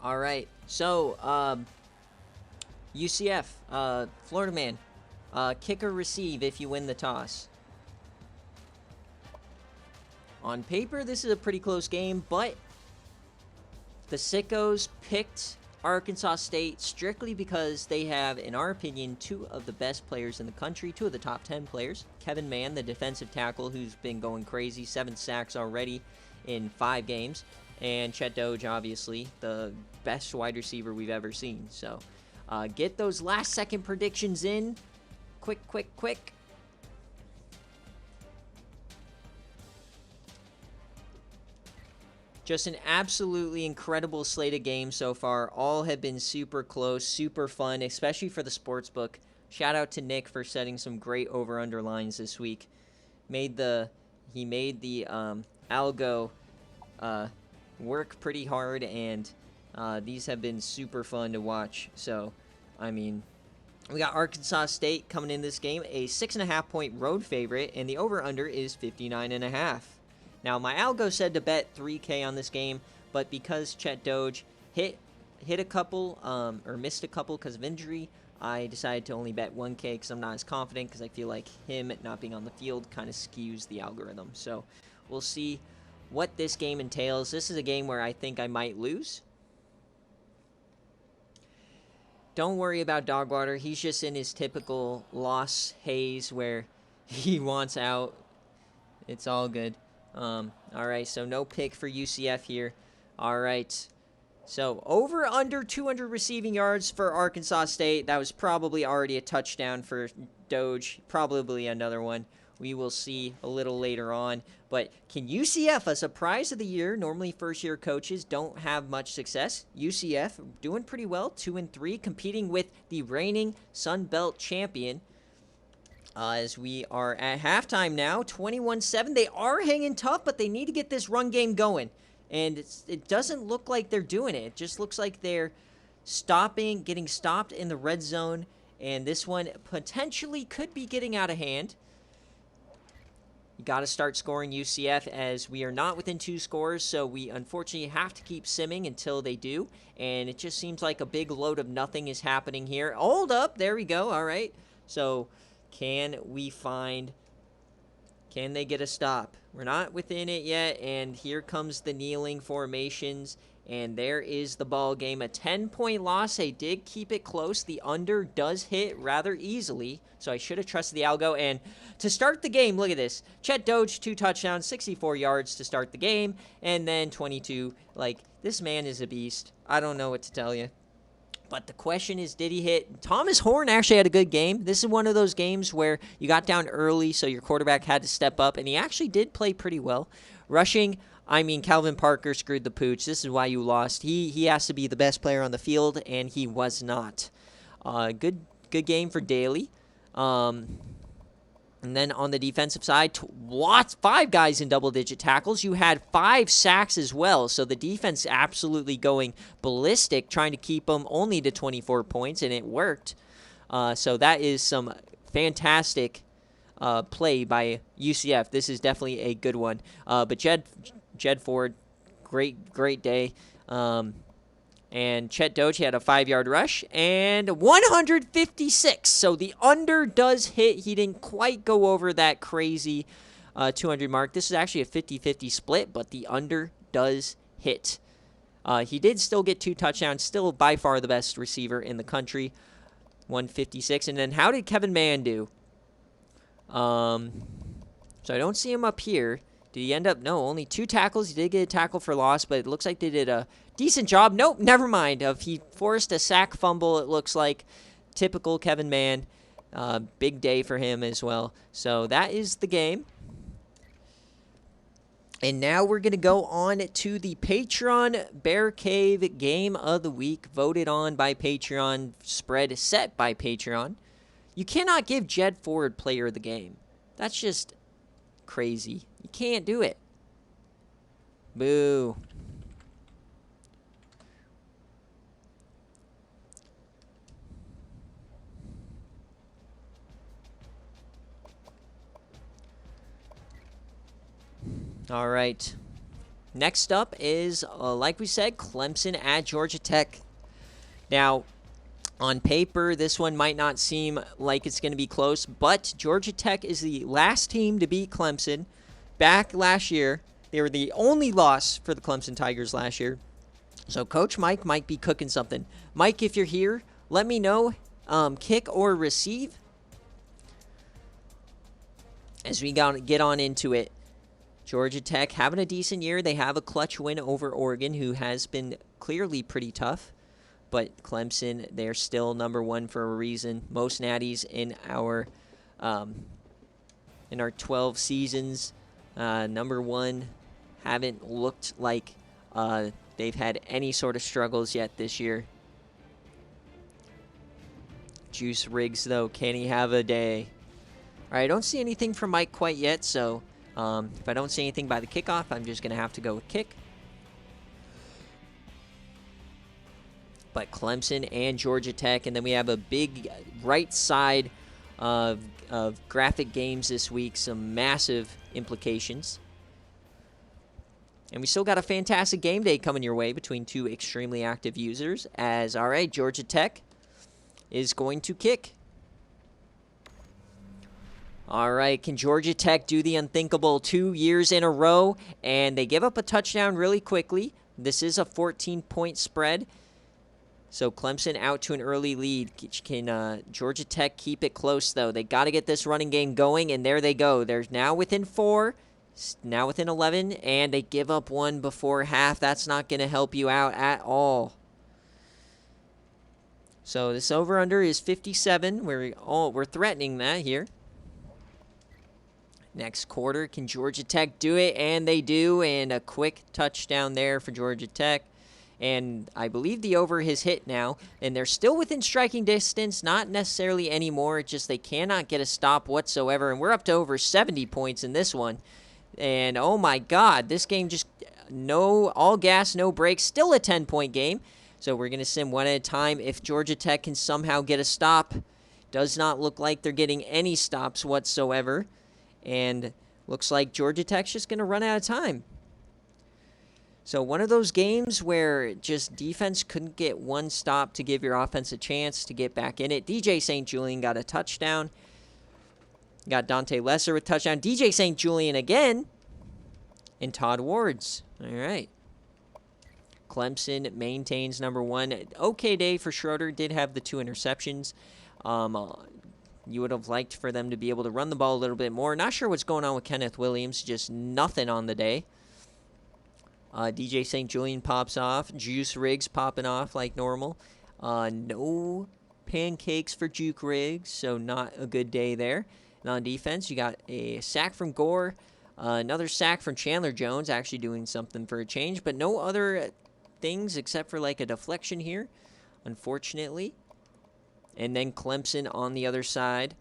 All right. So, UCF, Florida Man. Kick or receive if you win the toss. On paper, this is a pretty close game, but the Sickos picked Arkansas State strictly because they have, in our opinion, two of the best players in the country, two of the top 10 players. Kevin Mann, the defensive tackle, who's been going crazy, 7 sacks already in 5 games. And Chet Doge, obviously, the best wide receiver we've ever seen. So, get those last-second predictions in. Quick, quick, quick. Just an absolutely incredible slate of games so far. All have been super close, super fun, especially for the sportsbook. Shout out to Nick for setting some great over-under lines this week. He made the algo work pretty hard, and these have been super fun to watch. So, I mean, we got Arkansas State coming in this game, a 6.5-point road favorite, and the over-under is 59.5. Now, my algo said to bet 3K on this game, but because Chet Doge hit a couple or missed a couple because of injury, I decided to only bet 1K because I'm not as confident, because I feel like him not being on the field kind of skews the algorithm. So we'll see what this game entails. This is a game where I think I might lose. Don't worry about Dogwater. He's just in his typical loss haze where he wants out. It's all good. All right, so no pick for UCF here. All right, so over under 200 receiving yards for Arkansas State. That was probably already a touchdown for Doge, probably another one. We will see a little later on. But can UCF, a surprise of the year, normally first-year coaches don't have much success. UCF doing pretty well, 2-3, competing with the reigning Sun Belt champion. As we are at halftime now, 21-7. They are hanging tough, but they need to get this run game going. And it doesn't look like they're doing it. It just looks like they're getting stopped in the red zone. And this one potentially could be getting out of hand. You got to start scoring, UCF, as we are not within 2 scores. So we unfortunately have to keep simming until they do. And it just seems like a big load of nothing is happening here. Hold up. There we go. All right. So can they get a stop? We're not within it yet, and here comes the kneeling formations, and there is the ball game. A 10-point loss. They did keep it close. The under does hit rather easily, so I should have trusted the algo. And to start the game, look at this. Chet Doge, 2 touchdowns, 64 yards to start the game, and then 22. Like, this man is a beast. I don't know what to tell you. But the question is, did he hit? Thomas Horn actually had a good game. This is one of those games where you got down early, so your quarterback had to step up, and he actually did play pretty well. Rushing, I mean, Calvin Parker screwed the pooch. This is why you lost. He has to be the best player on the field, and he was not. Good game for Daly. And then on the defensive side, 5 guys in double-digit tackles. You had 5 sacks as well, so the defense absolutely going ballistic, trying to keep them only to 24 points, and it worked. So that is some fantastic play by UCF. This is definitely a good one. But Jed Ford, great day. And Chet Doge had a 5-yard rush and 156. So the under does hit. He didn't quite go over that crazy 200 mark. This is actually a 50-50 split, but the under does hit. He did still get 2 touchdowns. Still by far the best receiver in the country. 156. And then how did Kevin Mann do? So I don't see him up here. Did he end up? No, only 2 tackles. He did get a tackle for loss, but it looks like they did a decent job. Nope, never mind. He forced a sack fumble, it looks like. typical Kevin Mann. Big day for him as well. So that is the game. And now we're going to go on to the Patreon BearCave Game of the Week, voted on by Patreon, spread set by Patreon. You cannot give Jed Ford Player of the Game. That's just crazy. You can't do it. Boo. All right. Next up is, like we said, Clemson at Georgia Tech. Now, on paper, this one might not seem like it's going to be close, but Georgia Tech is the last team to beat Clemson back last year. They were the only loss for the Clemson Tigers last year. So Coach Mike might be cooking something. Mike, if you're here, let me know, kick or receive. As we get on into it. Georgia Tech having a decent year. They have a clutch win over Oregon, who has been clearly pretty tough. But Clemson, they're still number one for a reason. Most natties in our 12 seasons. Number one, haven't looked like they've had any sort of struggles yet this year. Juice Riggs, though, can he have a day? All right, I don't see anything from Mike quite yet, so... if I don't see anything by the kickoff, I'm just going to have to go with kick. But Clemson and Georgia Tech, and then we have a big right side of graphic games this week, some massive implications. And we still got a fantastic game day coming your way between two extremely active users, as, all right, Georgia Tech is going to kick. All right, can Georgia Tech do the unthinkable 2 years in a row? And they give up a touchdown really quickly. This is a 14-point spread. So Clemson out to an early lead. Can Georgia Tech keep it close, though? They got to get this running game going, and there they go. They're now within 4, now within 11, and they give up 1 before half. That's not going to help you out at all. So this over-under is 57. We're threatening that here. Next quarter, can Georgia Tech do it? And they do, and a quick touchdown there for Georgia Tech. And I believe the over has hit now, and they're still within striking distance, not necessarily anymore. It's just they cannot get a stop whatsoever, and we're up to over 70 points in this one. And oh my God, this game just all gas, no brakes, still a 10-point game. So we're going to sim one at a time. If Georgia Tech can somehow get a stop, does not look like they're getting any stops whatsoever. And looks like Georgia Tech's just going to run out of time. So one of those games where just defense couldn't get one stop to give your offense a chance to get back in it. DJ St. Julian got a touchdown. Got Dante Lesser with touchdown. DJ St. Julian again. And Todd Wards. All right. Clemson maintains number one. Okay day for Schroeder. Did have the 2 interceptions. You would have liked for them to be able to run the ball a little bit more. Not sure what's going on with Kenneth Williams. Just nothing on the day. DJ St. Julian pops off. Juice Riggs popping off like normal. No pancakes for Juke Riggs, so not a good day there. And on defense, you got a sack from Gore. Another sack from Chandler Jones, actually doing something for a change. But no other things except for like a deflection here, unfortunately. And then Clemson on the other side.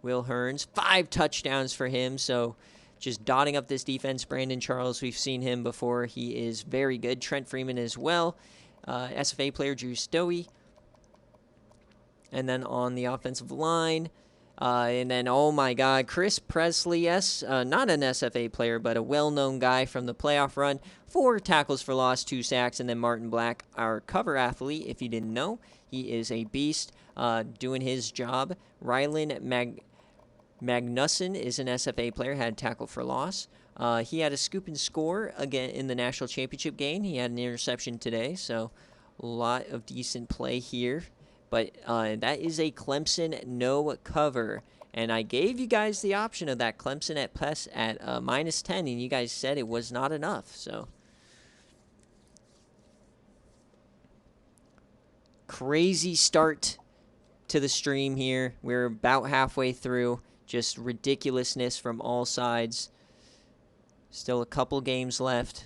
Will Hearns, 5 touchdowns for him. So just dotting up this defense. Brandon Charles, we've seen him before. He is very good. Trent Freeman as well. SFA player Drew Stowey. And then on the offensive line. And then, oh my God, Chris Presley, yes, not an SFA player, but a well-known guy from the playoff run. 4 tackles for loss, 2 sacks, and then Martin Black, our cover athlete, if you didn't know. He is a beast doing his job. Rylan Magnuson is an SFA player, had tackle for loss. He had a scoop and score again in the national championship game. He had an interception today, so a lot of decent play here. But that is a Clemson no cover. And I gave you guys the option of that Clemson at -10, and you guys said it was not enough. So crazy start to the stream here. We're about halfway through. Just ridiculousness from all sides. Still a couple games left.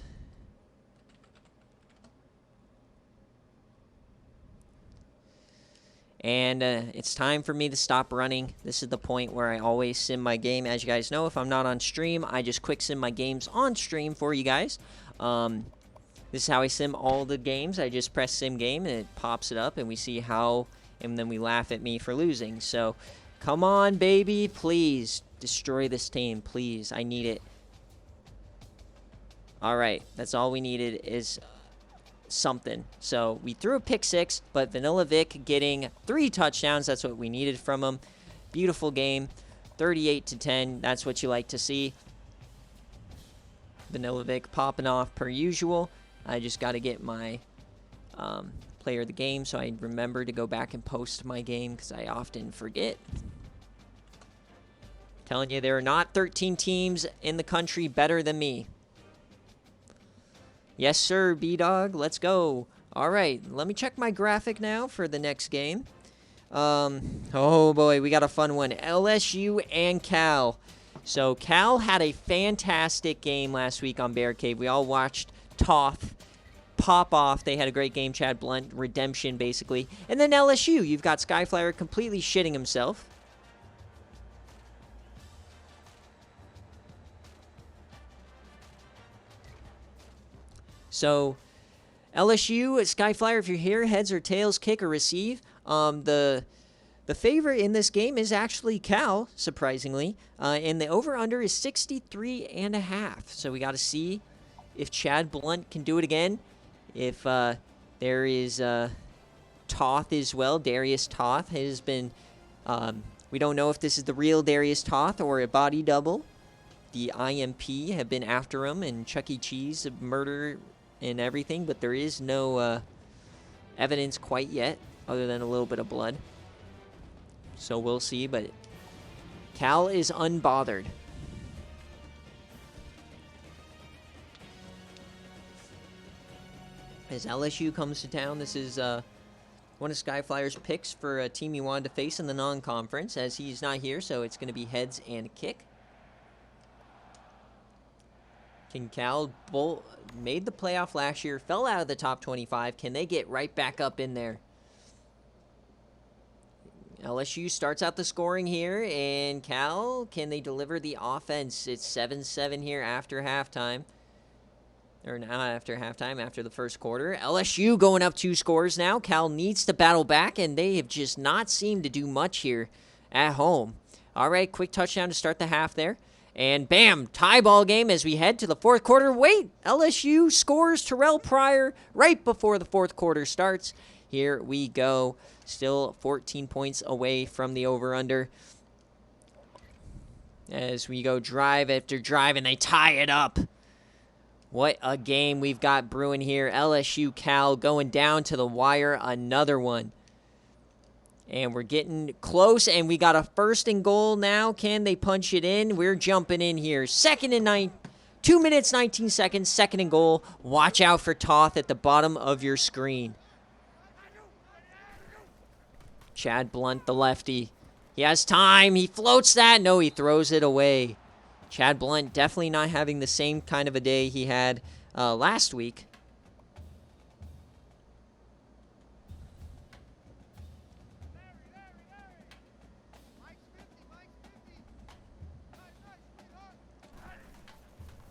And it's time for me to stop running. This is the point where I always sim my game. As you guys know, if I'm not on stream, I just quick sim my games on stream for you guys. This is how I sim all the games. I just press sim game and it pops it up and we see how, and then we laugh at me for losing. So come on, baby, please destroy this team, please. I need it. All right, that's all we needed is something. So we threw a pick 6, but Vanilla Vic getting 3 touchdowns. That's what we needed from him. Beautiful game, 38-10. That's what you like to see. Vanilla Vic popping off per usual. I just got to get my player of the game so I remember to go back and post my game because I often forget. Telling you, there are not 13 teams in the country better than me. Yes, sir, B-Dog. Let's go. All right, let me check my graphic now for the next game. Oh, boy, we got a fun one. LSU and Cal. So Cal had a fantastic game last week on BearCave. We all watched Toth pop off. They had a great game. Chad Blunt, redemption, basically. And then LSU, you've got Skyflyer completely shitting himself. So, LSU, Skyflyer, if you're here, heads or tails, kick or receive. The favorite in this game is actually Cal, surprisingly. And the over-under is 63.5. So we got to see if Chad Blunt can do it again. If there is Toth as well. Darius Toth has been... we don't know if this is the real Darius Toth or a body double. The IMP have been after him, and Chuck E. Cheese, murder... and everything, but there is no evidence quite yet other than a little bit of blood. So we'll see, but Cal is unbothered. As LSU comes to town, this is one of Skyflyer's picks for a team he wanted to face in the non-conference, as he's not here, so it's going to be heads and kick. Can Cal made the playoff last year, fell out of the top 25. Can they get right back up in there? LSU starts out the scoring here, and Cal, can they deliver the offense? It's 7-7 here after halftime. Or not after halftime, after the first quarter. LSU going up 2 scores now. Cal needs to battle back, and they have just not seemed to do much here at home. All right, quick touchdown to start the half there. And bam, tie ball game as we head to the fourth quarter. Wait, LSU scores Terrell Pryor right before the fourth quarter starts. Here we go. Still 14 points away from the over-under. As we go drive after drive, and they tie it up. What a game we've got brewing here. LSU Cal going down to the wire. Another one. And we're getting close, and we got a 1st and goal now. Can they punch it in? We're jumping in here. 2 minutes, 19 seconds, 2nd and goal. Watch out for Toth at the bottom of your screen. Chad Blunt, the lefty. He has time. He floats that. No, he throws it away. Chad Blunt definitely not having the same kind of a day he had last week.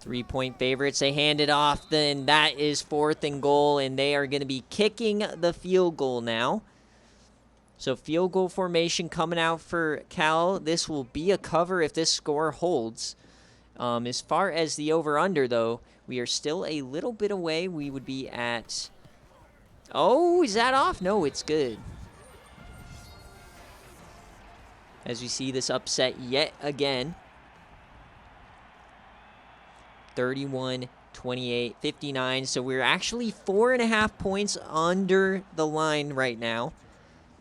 Three-point favorites. They hand it off. Then that is 4th and goal, and they are going to be kicking the field goal now. So field goal formation coming out for Cal. This will be a cover if this score holds. As far as the over-under, though, we are still a little bit away. We would be at... Oh, is that off? No, it's good. As we see this upset yet again. 31, 28, 59. So we're actually 4.5 points under the line right now.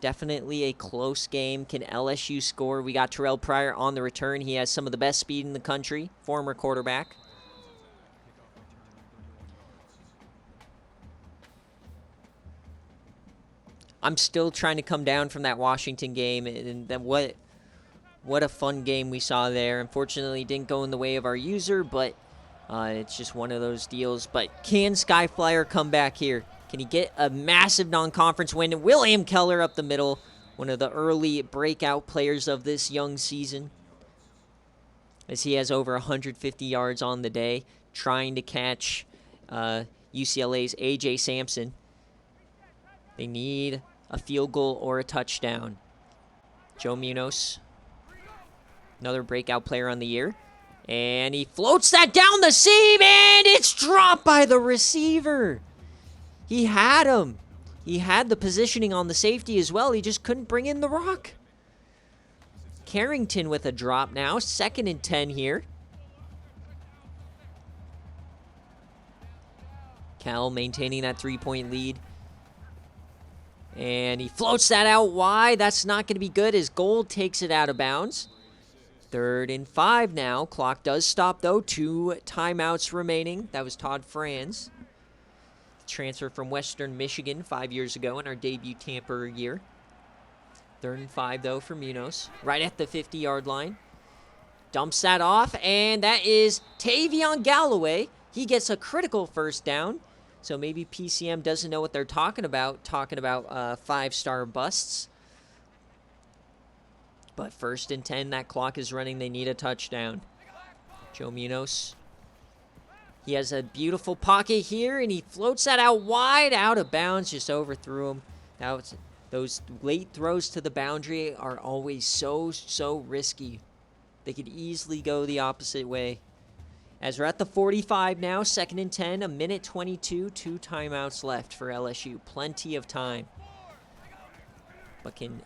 Definitely a close game. Can LSU score? We got Terrell Pryor on the return. He has some of the best speed in the country. Former quarterback. I'm still trying to come down from that Washington game, and then what a fun game we saw there. Unfortunately, it didn't go in the way of our user, but it's just one of those deals. But can Skyflyer come back here? Can he get a massive non-conference win? And William Keller up the middle, one of the early breakout players of this young season, as he has over 150 yards on the day, trying to catch UCLA's A.J. Sampson. They need a field goal or a touchdown. Joe Munoz, another breakout player on the year. And he floats that down the seam, and it's dropped by the receiver. He had him. He had the positioning on the safety as well. He just couldn't bring in the rock. Carrington with a drop now. 2nd and 10 here. Cal maintaining that 3-point lead. And he floats that out wide. That's not going to be good as Gold takes it out of bounds. 3rd and 5 now. Clock does stop, though. 2 timeouts remaining. That was Todd Franz. Transfer from Western Michigan 5 years ago in our debut Tampa year. 3rd and 5, though, for Munoz. Right at the 50-yard line. Dumps that off, and that is Tavion Galloway. He gets a critical first down. So maybe PCM doesn't know what they're talking about 5-star busts. But 1st and 10, that clock is running. They need a touchdown. Joe Munoz. He has a beautiful pocket here, and he floats that out wide, out of bounds, just overthrew him. Those late throws to the boundary are always so risky. They could easily go the opposite way. As we're at the 45 now, 2nd and 10, a minute 22, 2 timeouts left for LSU. Plenty of time. But can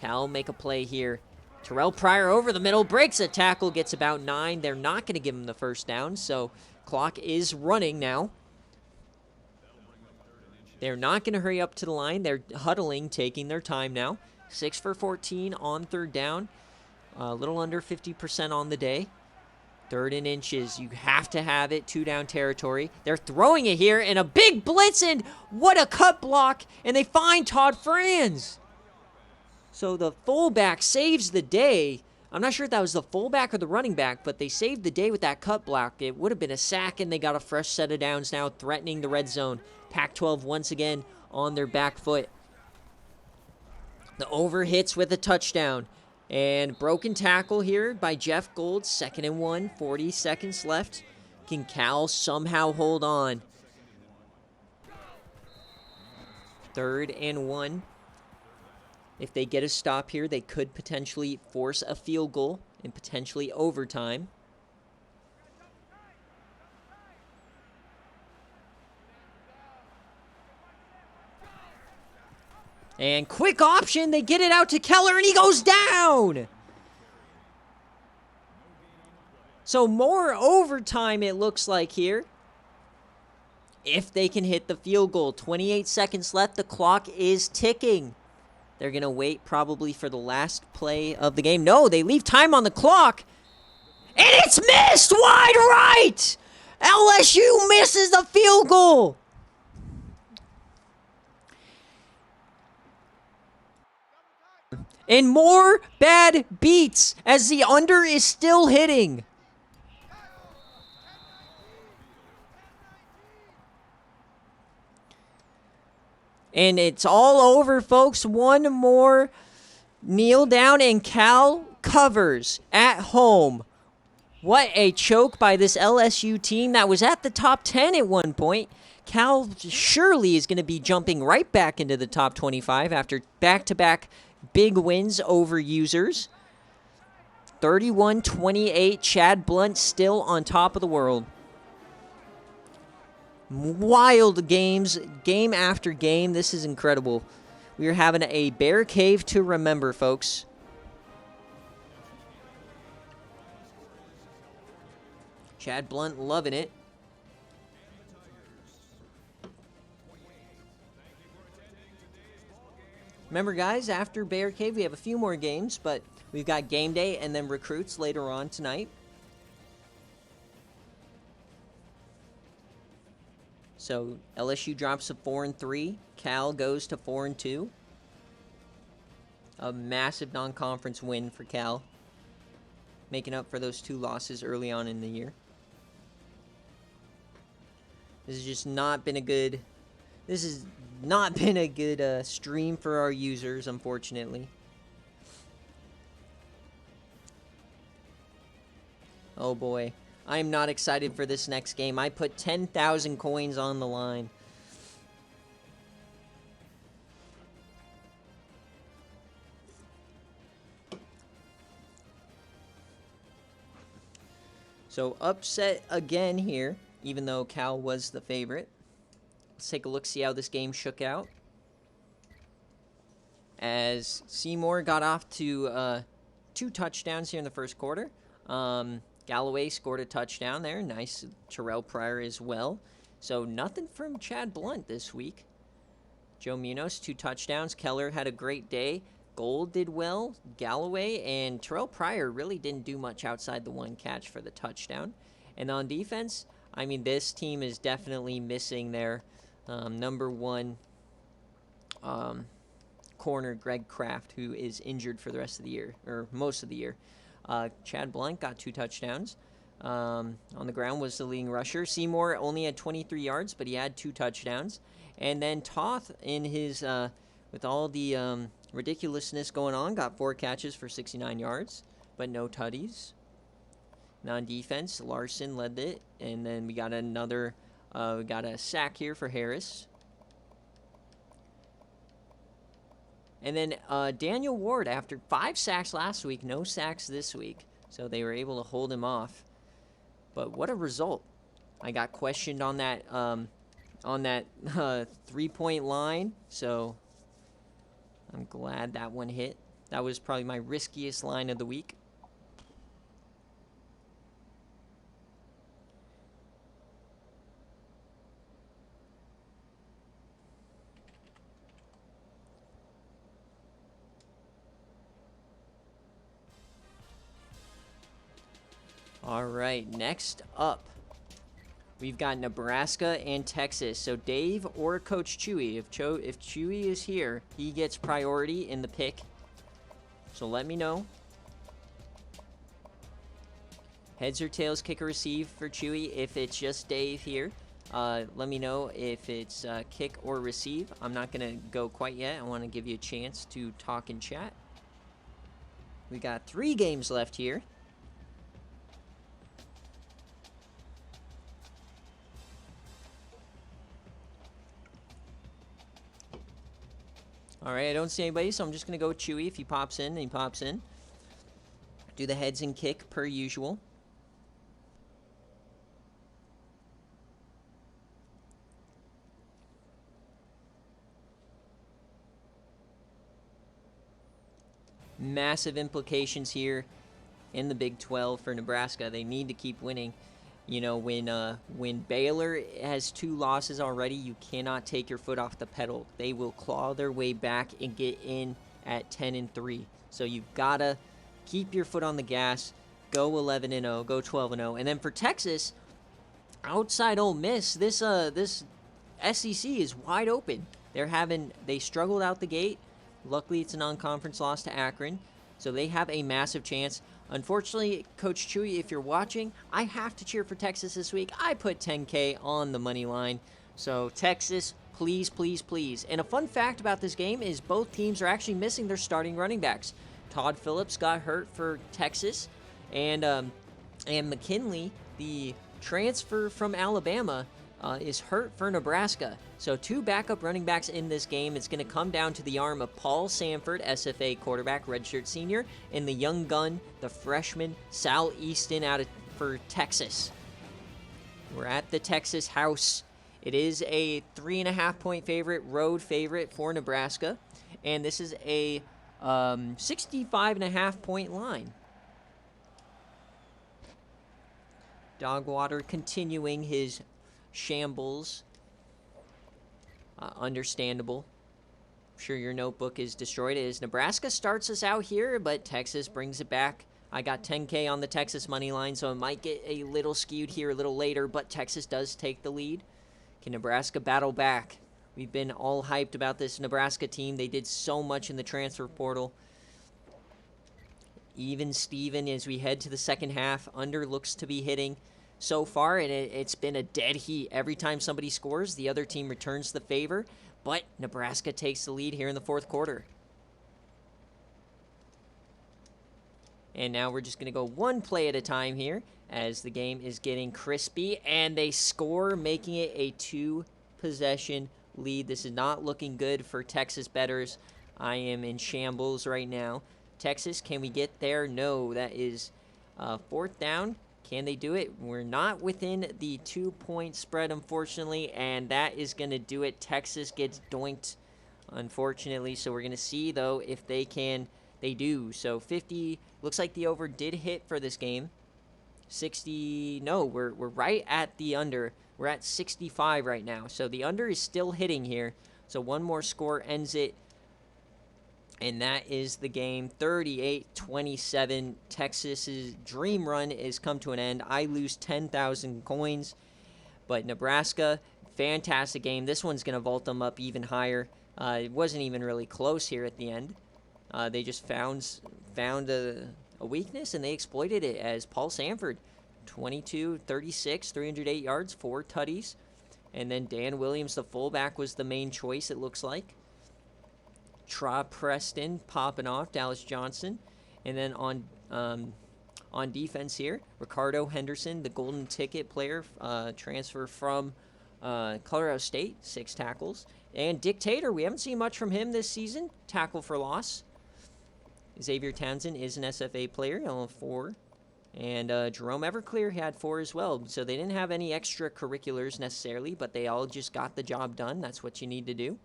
Cal make a play here? Terrell Pryor over the middle, breaks a tackle, gets about 9. They're not going to give him the first down, so clock is running now. They're not going to hurry up to the line. They're huddling, taking their time now. 6 for 14 on 3rd down. A little under 50% on the day. 3rd and inches. You have to have it. 2 down territory. They're throwing it here, and a big blitz, and what a cut block. And they find Todd Franz. So the fullback saves the day. I'm not sure if that was the fullback or the running back, but they saved the day with that cut block. It would have been a sack, and they got a fresh set of downs now, threatening the red zone. Pac-12 once again on their back foot. The over hits with a touchdown. And broken tackle here by Jeff Gold. 2nd and 1, 40 seconds left. Can Cal somehow hold on? 3rd and 1. If they get a stop here, they could potentially force a field goal and potentially overtime. And quick option, they get it out to Keller, and he goes down! So more overtime, it looks like here. If they can hit the field goal. 28 seconds left, the clock is ticking. They're going to wait probably for the last play of the game. No, they leave time on the clock. And it's missed wide right! LSU misses the field goal! And more bad beats as the under is still hitting. And it's all over, folks. One more kneel down, and Cal covers at home. What a choke by this LSU team that was at the top 10 at one point. Cal surely is going to be jumping right back into the top 25 after back-to-back big wins over users. 31-28, Chad Blunt still on top of the world. Wild games, game after game. This is incredible. We are having a BearCave to remember, folks. Chad Blunt loving it. Remember, guys, after BearCave, we have a few more games, but we've got game day and then recruits later on tonight. So LSU drops to 4-3. Cal goes to 4-2. A massive non-conference win for Cal, making up for those 2 losses early on in the year. This has just not been a good... This has not been a good stream for our users, unfortunately. Oh boy. I am not excited for this next game. I put 10,000 coins on the line. So upset again here, even though Cal was the favorite. Let's take a look, see how this game shook out. As Seymour got off to 2 touchdowns here in the first quarter. Galloway scored a touchdown there. Nice. Terrell Pryor as well. So nothing from Chad Blunt this week. Joe Munoz, 2 touchdowns. Keller had a great day. Gold did well. Galloway and Terrell Pryor really didn't do much outside the 1 catch for the touchdown. And on defense, I mean, this team is definitely missing their number 1 corner, Greg Kraft, who is injured for the rest of the year, or most of the year. Chad Blunt got 2 touchdowns. On the ground was the leading rusher. Seymour only had 23 yards, but he had 2 touchdowns. And then Toth, in his with all the ridiculousness going on, got 4 catches for 69 yards, but no tutties. And on defense, Larson led it, and then we got another, we got a sack here for Harris. And then Daniel Ward, after 5 sacks last week, no sacks this week, so they were able to hold him off. But what a result! I got questioned on that 3-point line, so I'm glad that one hit. That was probably my riskiest line of the week. All right, next up, we've got Nebraska and Texas. So Dave or Coach Chewy, if Chewy is here, he gets priority in the pick. So let me know. Heads or tails, kick or receive for Chewy. If it's just Dave here, let me know if it's kick or receive. I'm not going to go quite yet. I want to give you a chance to talk and chat. We got 3 games left here. All right, I don't see anybody, so I'm just going to go with Chewy. If he pops in, he pops in. Do the heads and kick per usual. Massive implications here in the Big 12 for Nebraska. They need to keep winning. You know, when Baylor has 2 losses already, you cannot take your foot off the pedal. They will claw their way back and get in at 10-3. So you've got to keep your foot on the gas, go 11-0, go 12-0. And then for Texas, outside Ole Miss, this SEC is wide open. They struggled out the gate. Luckily, it's a non-conference loss to Akron, so they have a massive chance. Unfortunately, Coach Chewy, if you're watching, I have to cheer for Texas this week. I put 10K on the money line. So Texas, please, please, please. And a fun fact about this game is both teams are actually missing their starting running backs. Todd Phillips got hurt for Texas, and McKinley, the transfer from Alabama, is hurt for Nebraska. So 2 backup running backs in this game. It's going to come down to the arm of Paul Sanford, SFA quarterback, redshirt senior, and the young gun, the freshman, Sal Easton for Texas. We're at the Texas house. It is a 3.5-point favorite, road favorite for Nebraska, and this is a 65.5-point line. Dogwater continuing his shambles. Understandable. I'm sure your notebook is destroyed. As Nebraska starts us out here, but Texas brings it back. I got 10K on the Texas money line, so it might get a little skewed here a little later, but Texas does take the lead. Can Nebraska battle back? We've been all hyped about this Nebraska team. They did so much in the transfer portal. Even Steven as we head to the second half. Under looks to be hitting so far, and it's been a dead heat. Every time somebody scores, the other team returns the favor, but Nebraska takes the lead here in the fourth quarter. And now we're just going to go one play at a time here as the game is getting crispy, and they score, making it a 2-possession lead. This is not looking good for Texas bettors. I am in shambles right now. Texas, can we get there? No, that is fourth down. Can they do it? We're not within the 2-point spread, unfortunately, and that is going to do it. Texas gets doinked, unfortunately. So we're going to see, though, if they can. They do. So 50, looks like the over did hit for this game. 60, no, we're right at the under. We're at 65 right now. So the under is still hitting here. So one more score ends it. And that is the game. 38-27. Texas's dream run has come to an end. I lose 10,000 coins. But Nebraska, fantastic game. This one's going to vault them up even higher. It wasn't even really close here at the end. They just found a weakness, and they exploited it as Paul Sanford, 22-36, 308 yards, 4 tutties. And then Dan Williams, the fullback, was the main choice, it looks like. Preston popping off, Dallas Johnson. And then on defense here, Ricardo Henderson, the golden ticket player, transfer from Colorado State, 6 tackles. And Dictator, we haven't seen much from him this season, tackle for loss. Xavier Townsend is an SFA player, he'll have 4. And Jerome Everclear had 4 as well. So they didn't have any extracurriculars necessarily, but they all just got the job done. That's what you need to do.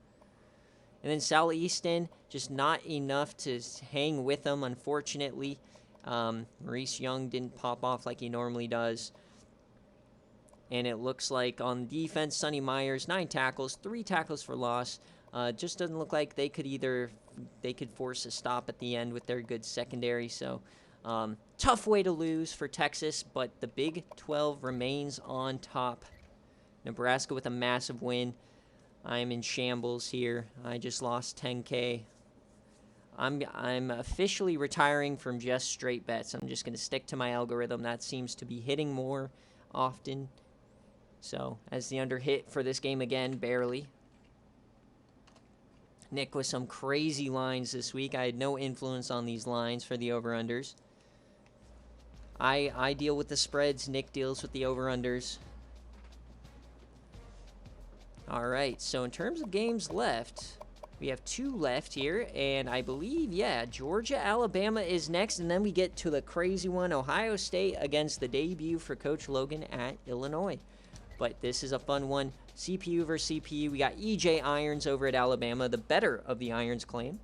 And then Sal Easton, just not enough to hang with them, unfortunately. Maurice Young didn't pop off like he normally does. And it looks like on defense, Sonny Myers, 9 tackles, 3 tackles for loss. Just doesn't look like they could force a stop at the end with their good secondary. So tough way to lose for Texas, but the Big 12 remains on top. Nebraska with a massive win. I'm in shambles here. I just lost 10K. I'm officially retiring from just straight bets. I'm just going to stick to my algorithm. That seems to be hitting more often. So, as the under hit for this game again, barely. Nick with some crazy lines this week. I had no influence on these lines for the over-unders. I deal with the spreads. Nick deals with the over-unders. All right, so in terms of games left, we have 2 left here, and I believe, yeah, Georgia, Alabama is next, and then we get to the crazy one, Ohio State against the debut for Coach Logan at Illinois. But this is a fun one. CPU versus CPU. We got EJ Irons over at Alabama, the better of the Irons claim.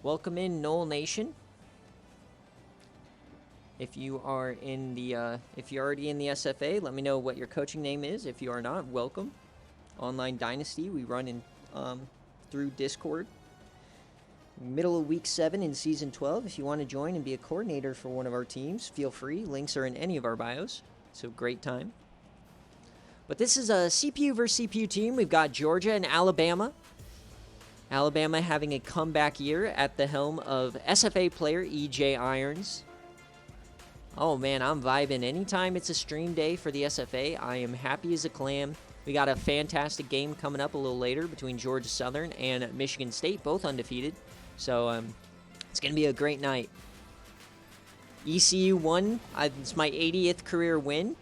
Welcome in, Knoll Nation. If you are in the, if you're already in the SFA, let me know what your coaching name is. If you are not, welcome. Online Dynasty, we run in through Discord. Middle of week 7 in season 12. If you want to join and be a coordinator for one of our teams, feel free. Links are in any of our bios. It's a great time. But this is a CPU versus CPU team. We've got Georgia and Alabama. Alabama having a comeback year at the helm of SFA player EJ Irons. Oh man, I'm vibing. Anytime it's a stream day for the SFA, I am happy as a clam. We got a fantastic game coming up a little later between Georgia Southern and Michigan State, both undefeated. So it's going to be a great night. ECU won. It's my 80th career win.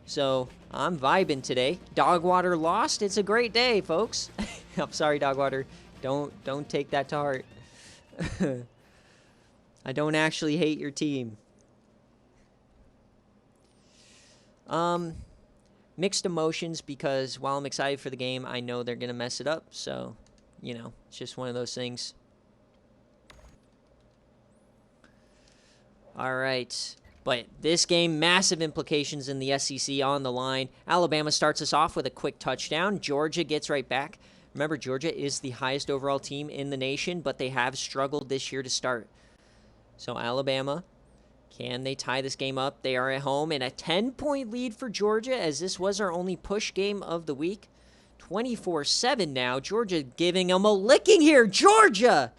So I'm vibing today. Dogwater lost. It's a great day, folks. I'm sorry, Dogwater. Don't take that to heart. I don't actually hate your team. Mixed emotions because while I'm excited for the game, I know they're going to mess it up. So, you know, it's just one of those things. All right. But this game, massive implications in the SEC on the line. Alabama starts us off with a quick touchdown. Georgia gets right back. Remember, Georgia is the highest overall team in the nation, but they have struggled this year to start. So Alabama Can they tie this game up? They are at home, and a 10-point lead for Georgia, as this was our only push game of the week. 24-7 now. Georgia giving them a licking here. Georgia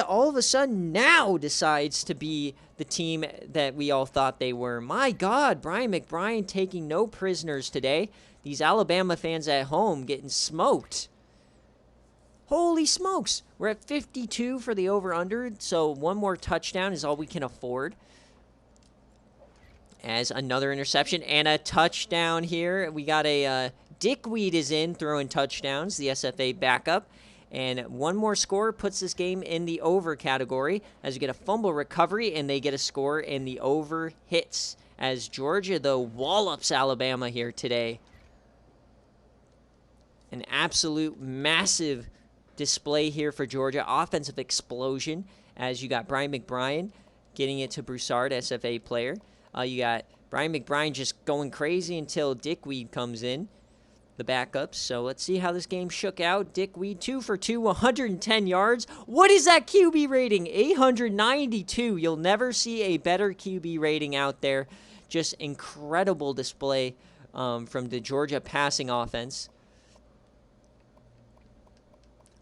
all of a sudden now decides to be the team that we all thought they were. My God, Brian McBrien taking no prisoners today. These Alabama fans at home getting smoked. Holy smokes. We're at 52 for the over-under, so one more touchdown is all we can afford. As another interception and a touchdown here. We got a Dickweed is in throwing touchdowns, the SFA backup. And one more score puts this game in the over category as we get a fumble recovery and they get a score in the over hits. As Georgia, though, wallops Alabama here today. An absolute massive display here for Georgia. Offensive explosion as you got Brian McBrien getting it to Broussard, SFA player. You got Brian McBrien just going crazy until Dickweed comes in, the backups. So let's see how this game shook out. Dickweed 2 for 2, 110 yards. What is that QB rating? 892. You'll never see a better QB rating out there. Just incredible display from the Georgia passing offense.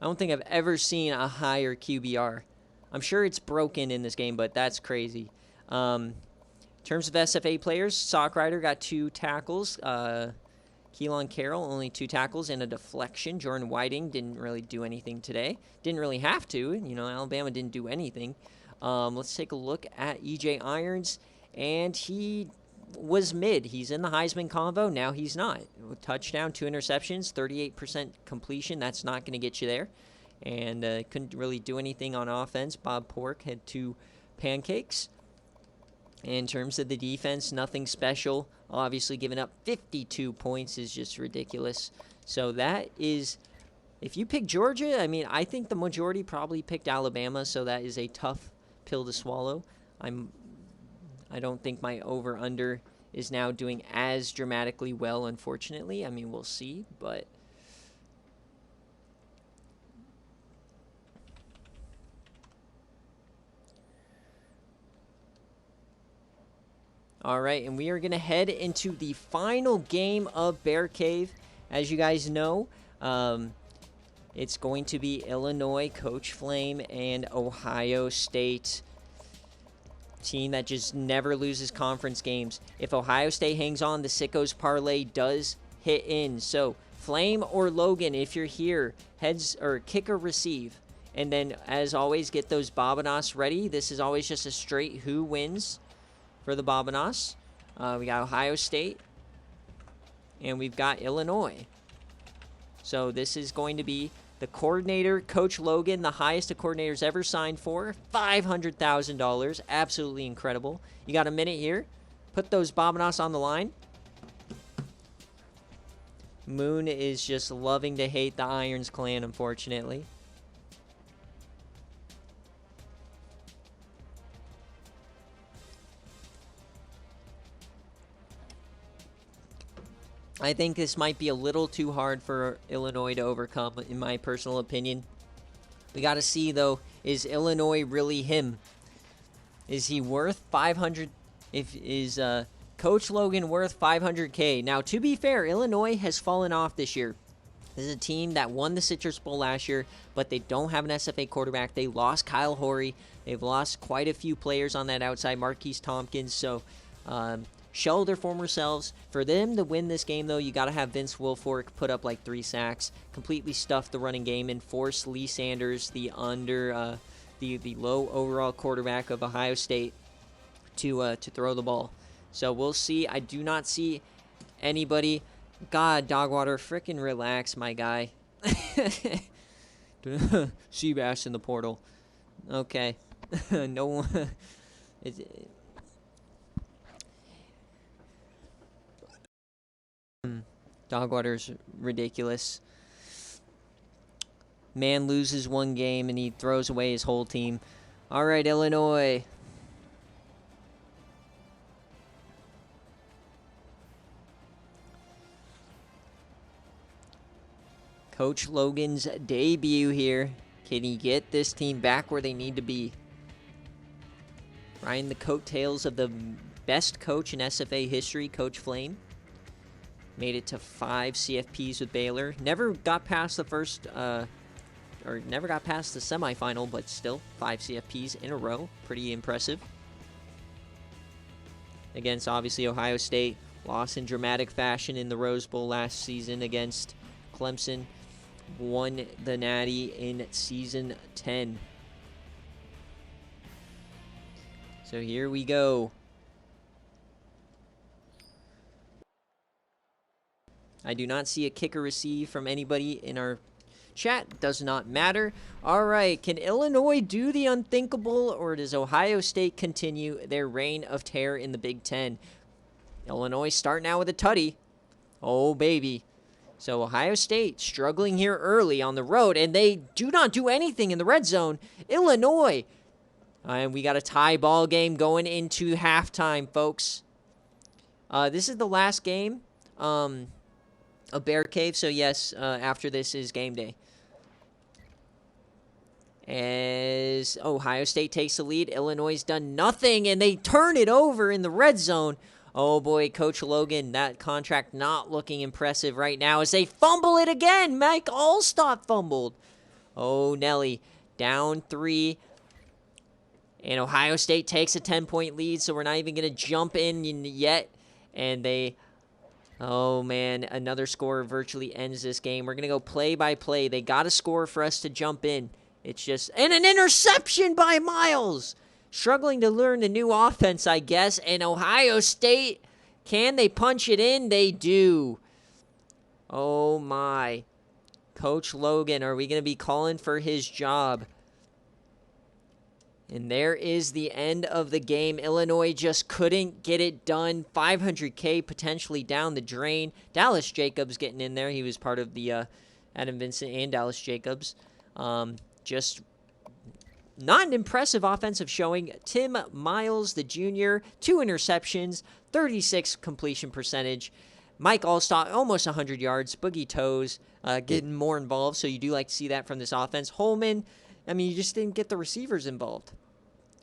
I don't think I've ever seen a higher QBR. I'm sure it's broken in this game, but that's crazy. In terms of SFA players, Sockrider got 2 tackles. Keelan Carroll, only 2 tackles and a deflection. Jordan Whiting didn't really do anything today. Didn't really have to. You know, Alabama didn't do anything. Let's take a look at E.J. Irons, and he was mid. He's in the Heisman convo. Now he's not. Touchdown, 2 interceptions, 38% completion. That's not going to get you there. And couldn't really do anything on offense. Bob Pork had 2 pancakes. In terms of the defense, nothing special. Obviously, giving up 52 points is just ridiculous. So that is, if you pick Georgia, I mean, I think the majority probably picked Alabama, so that is a tough pill to swallow. I don't think my over-under is now doing as dramatically well, unfortunately. I mean, we'll see, but all right, and we are going to head into the final game of BearCave. As you guys know, it's going to be Illinois, Coach Flame, and Ohio State. Team that just never loses conference games. If Ohio State hangs on, the Sickos parlay does hit in. So, Flame or Logan, if you're here, heads or kick or receive. And then, as always, get those Bobanos ready. This is always just a straight who wins for the Bobanos. We got Ohio State, and we've got Illinois. So this is going to be the coordinator, Coach Logan, the highest a coordinator's ever signed for, $500,000. Absolutely incredible. You got a minute here. Put those Bobanos on the line. Moon is just loving to hate the Irons clan, unfortunately. I think this might be a little too hard for Illinois to overcome, in my personal opinion. We got to see, though, is Illinois really him? Is he worth 500? Is Coach Logan worth 500K? Now, to be fair, Illinois has fallen off this year. This is a team that won the Citrus Bowl last year, but they don't have an SFA quarterback. They lost Kyle Horry. They've lost quite a few players on that outside, Marquise Tompkins. So, shell their former selves. For them to win this game, though, you got to have Vince Wilfork put up like 3 sacks, completely stuff the running game, and force Lee Sanders, the low overall quarterback of Ohio State, to throw the ball. So we'll see. I do not see anybody. God, Dogwater, frickin' relax, my guy. Seabass in the portal. Okay. No one. Dogwater's ridiculous. Man loses one game and he throws away his whole team. All right, Illinois. Coach Logan's debut here. Can he get this team back where they need to be? riding the coattails of the best coach in SFA history, Coach Flame. Made it to 5 CFPs with Baylor. Never got past the never got past the semifinal, but still 5 CFPs in a row. Pretty impressive. Against, obviously, Ohio State. Lost in dramatic fashion in the Rose Bowl last season against Clemson. Won the Natty in Season 10. So here we go. I do not see a kick or receive from anybody in our chat. Does not matter. All right. Can Illinois do the unthinkable, or does Ohio State continue their reign of terror in the Big Ten? Illinois starting out with a tutty. Oh, baby. So Ohio State struggling here early on the road, and they do not do anything in the red zone. Illinois. And we got a tie ball game going into halftime, folks. This is the last game of BearCave, so yes, after this is game day. As Ohio State takes the lead, Illinois has done nothing, and they turn it over in the red zone. Oh boy, Coach Logan, that contract not looking impressive right now as they fumble it again. Mike Allstott fumbled. Oh, Nelly, down 3. And Ohio State takes a 10-point lead, so we're not even going to jump in yet. And they, oh man, another score virtually ends this game. We're going to go play by play. They got a score for us to jump in. It's just, and an interception by Miles. Struggling to learn the new offense, I guess. And Ohio State, can they punch it in? They do. Oh my. Coach Logan, are we going to be calling for his job? And there is the end of the game. Illinois just couldn't get it done. $500K potentially down the drain. Dallas Jacobs getting in there. He was part of the Adam Vincent and Dallas Jacobs. Just not an impressive offensive showing. Tim Miles, the junior, 2 interceptions, 36 completion percentage. Mike Allstott, almost 100 yards. Boogie Toes getting more involved, so you do like to see that from this offense. Holman, I mean, you just didn't get the receivers involved.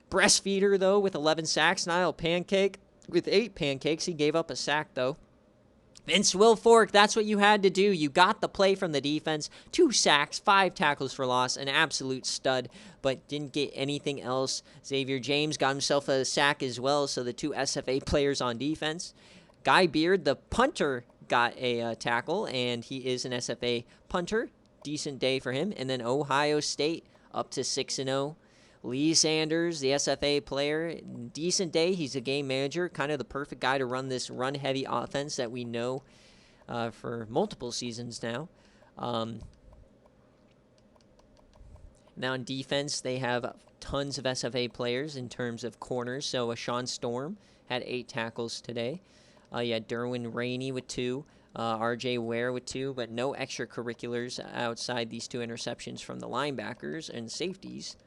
Breastfeeder, though, with 11 sacks. Niall Pancake with 8 pancakes. He gave up a sack, though. Vince Wilfork, that's what you had to do. You got the play from the defense. 2 sacks, 5 tackles for loss. An absolute stud, but didn't get anything else. Xavier James got himself a sack as well, so the 2 SFA players on defense. Guy Beard, the punter, got a tackle, and he is an SFA punter. Decent day for him. And then Ohio State up to 6-0. Lee Sanders, the SFA player, decent day. He's a game manager, kind of the perfect guy to run this run-heavy offense that we know for multiple seasons now. Now on defense, they have tons of SFA players in terms of corners. So Sean Storm had 8 tackles today. You had Derwin Rainey with 2. RJ Ware with 2, but no extracurriculars outside these 2 interceptions from the linebackers and safeties.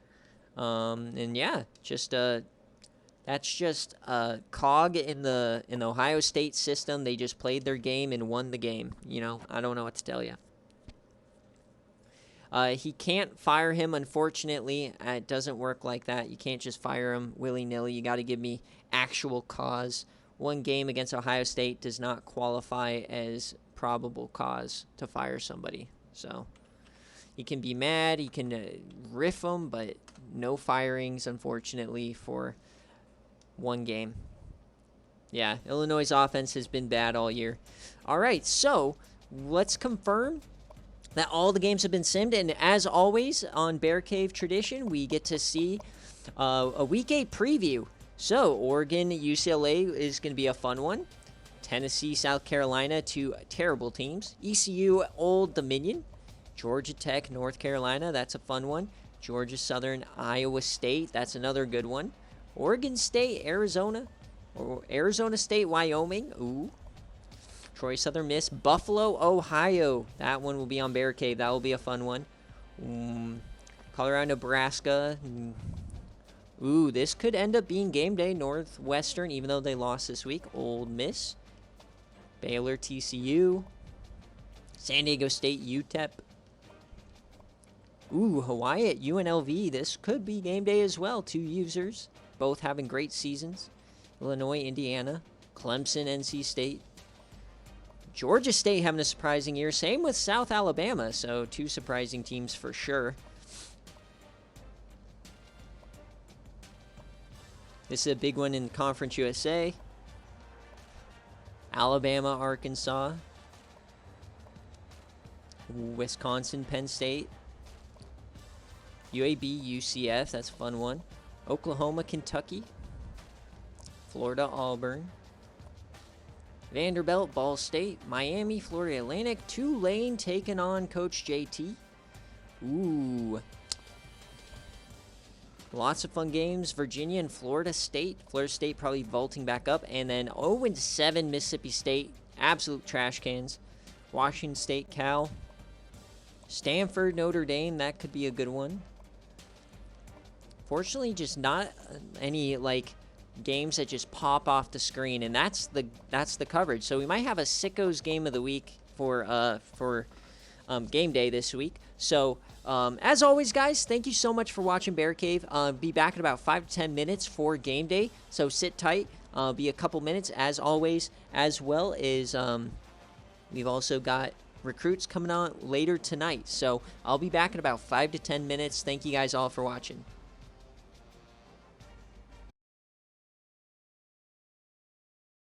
And yeah, just that's just a cog in the Ohio State system. They just played their game and won the game. You know, I don't know what to tell you. He can't fire him, unfortunately. It doesn't work like that. You can't just fire him willy-nilly. You got to give me actual cause. 1 game against Ohio State does not qualify as probable cause to fire somebody. So you can be mad, you can riff them, but no firings, unfortunately, for 1 game. Yeah, Illinois' offense has been bad all year. All right, so let's confirm that all the games have been simmed. And as always, on BearCave tradition, we get to see a Week 8 preview. So, Oregon, UCLA is going to be a fun one. Tennessee, South Carolina, 2 terrible teams. ECU, Old Dominion. Georgia Tech, North Carolina, that's a fun one. Georgia Southern, Iowa State, that's another good one. Oregon State, Arizona. Or Arizona State, Wyoming. Ooh. Troy Southern Miss, Buffalo, Ohio. That one will be on BearCave. That will be a fun one. Colorado, Nebraska. Ooh, this could end up being game day. Northwestern, even though they lost this week. Ole Miss. Baylor, TCU. San Diego State, UTEP. Ooh, Hawaii at UNLV. This could be game day as well. 2 users. both having great seasons. Illinois, Indiana, Clemson, NC State. Georgia State having a surprising year. Same with South Alabama. So 2 surprising teams for sure. This is a big one in Conference USA. Alabama, Arkansas. Wisconsin, Penn State. UAB, UCF. That's a fun one. Oklahoma, Kentucky. Florida, Auburn. Vanderbilt, Ball State. Miami, Florida Atlantic. Tulane taking on Coach JT. Ooh. Lots of fun games. Virginia and Florida State. Florida State probably vaulting back up. And then 0-7 Mississippi State. Absolute trash cans. Washington State, Cal. Stanford, Notre Dame. That could be a good one. Fortunately, just not any, like, games that just pop off the screen. And that's the coverage. So we might have a Sickos game of the week for game day this week. So, as always, guys, thank you so much for watching BearCave. Be back in about 5 to 10 minutes for game day, so sit tight. Be a couple minutes, as always, as well as we've also got recruits coming on later tonight. So I'll be back in about 5 to 10 minutes. Thank you guys all for watching.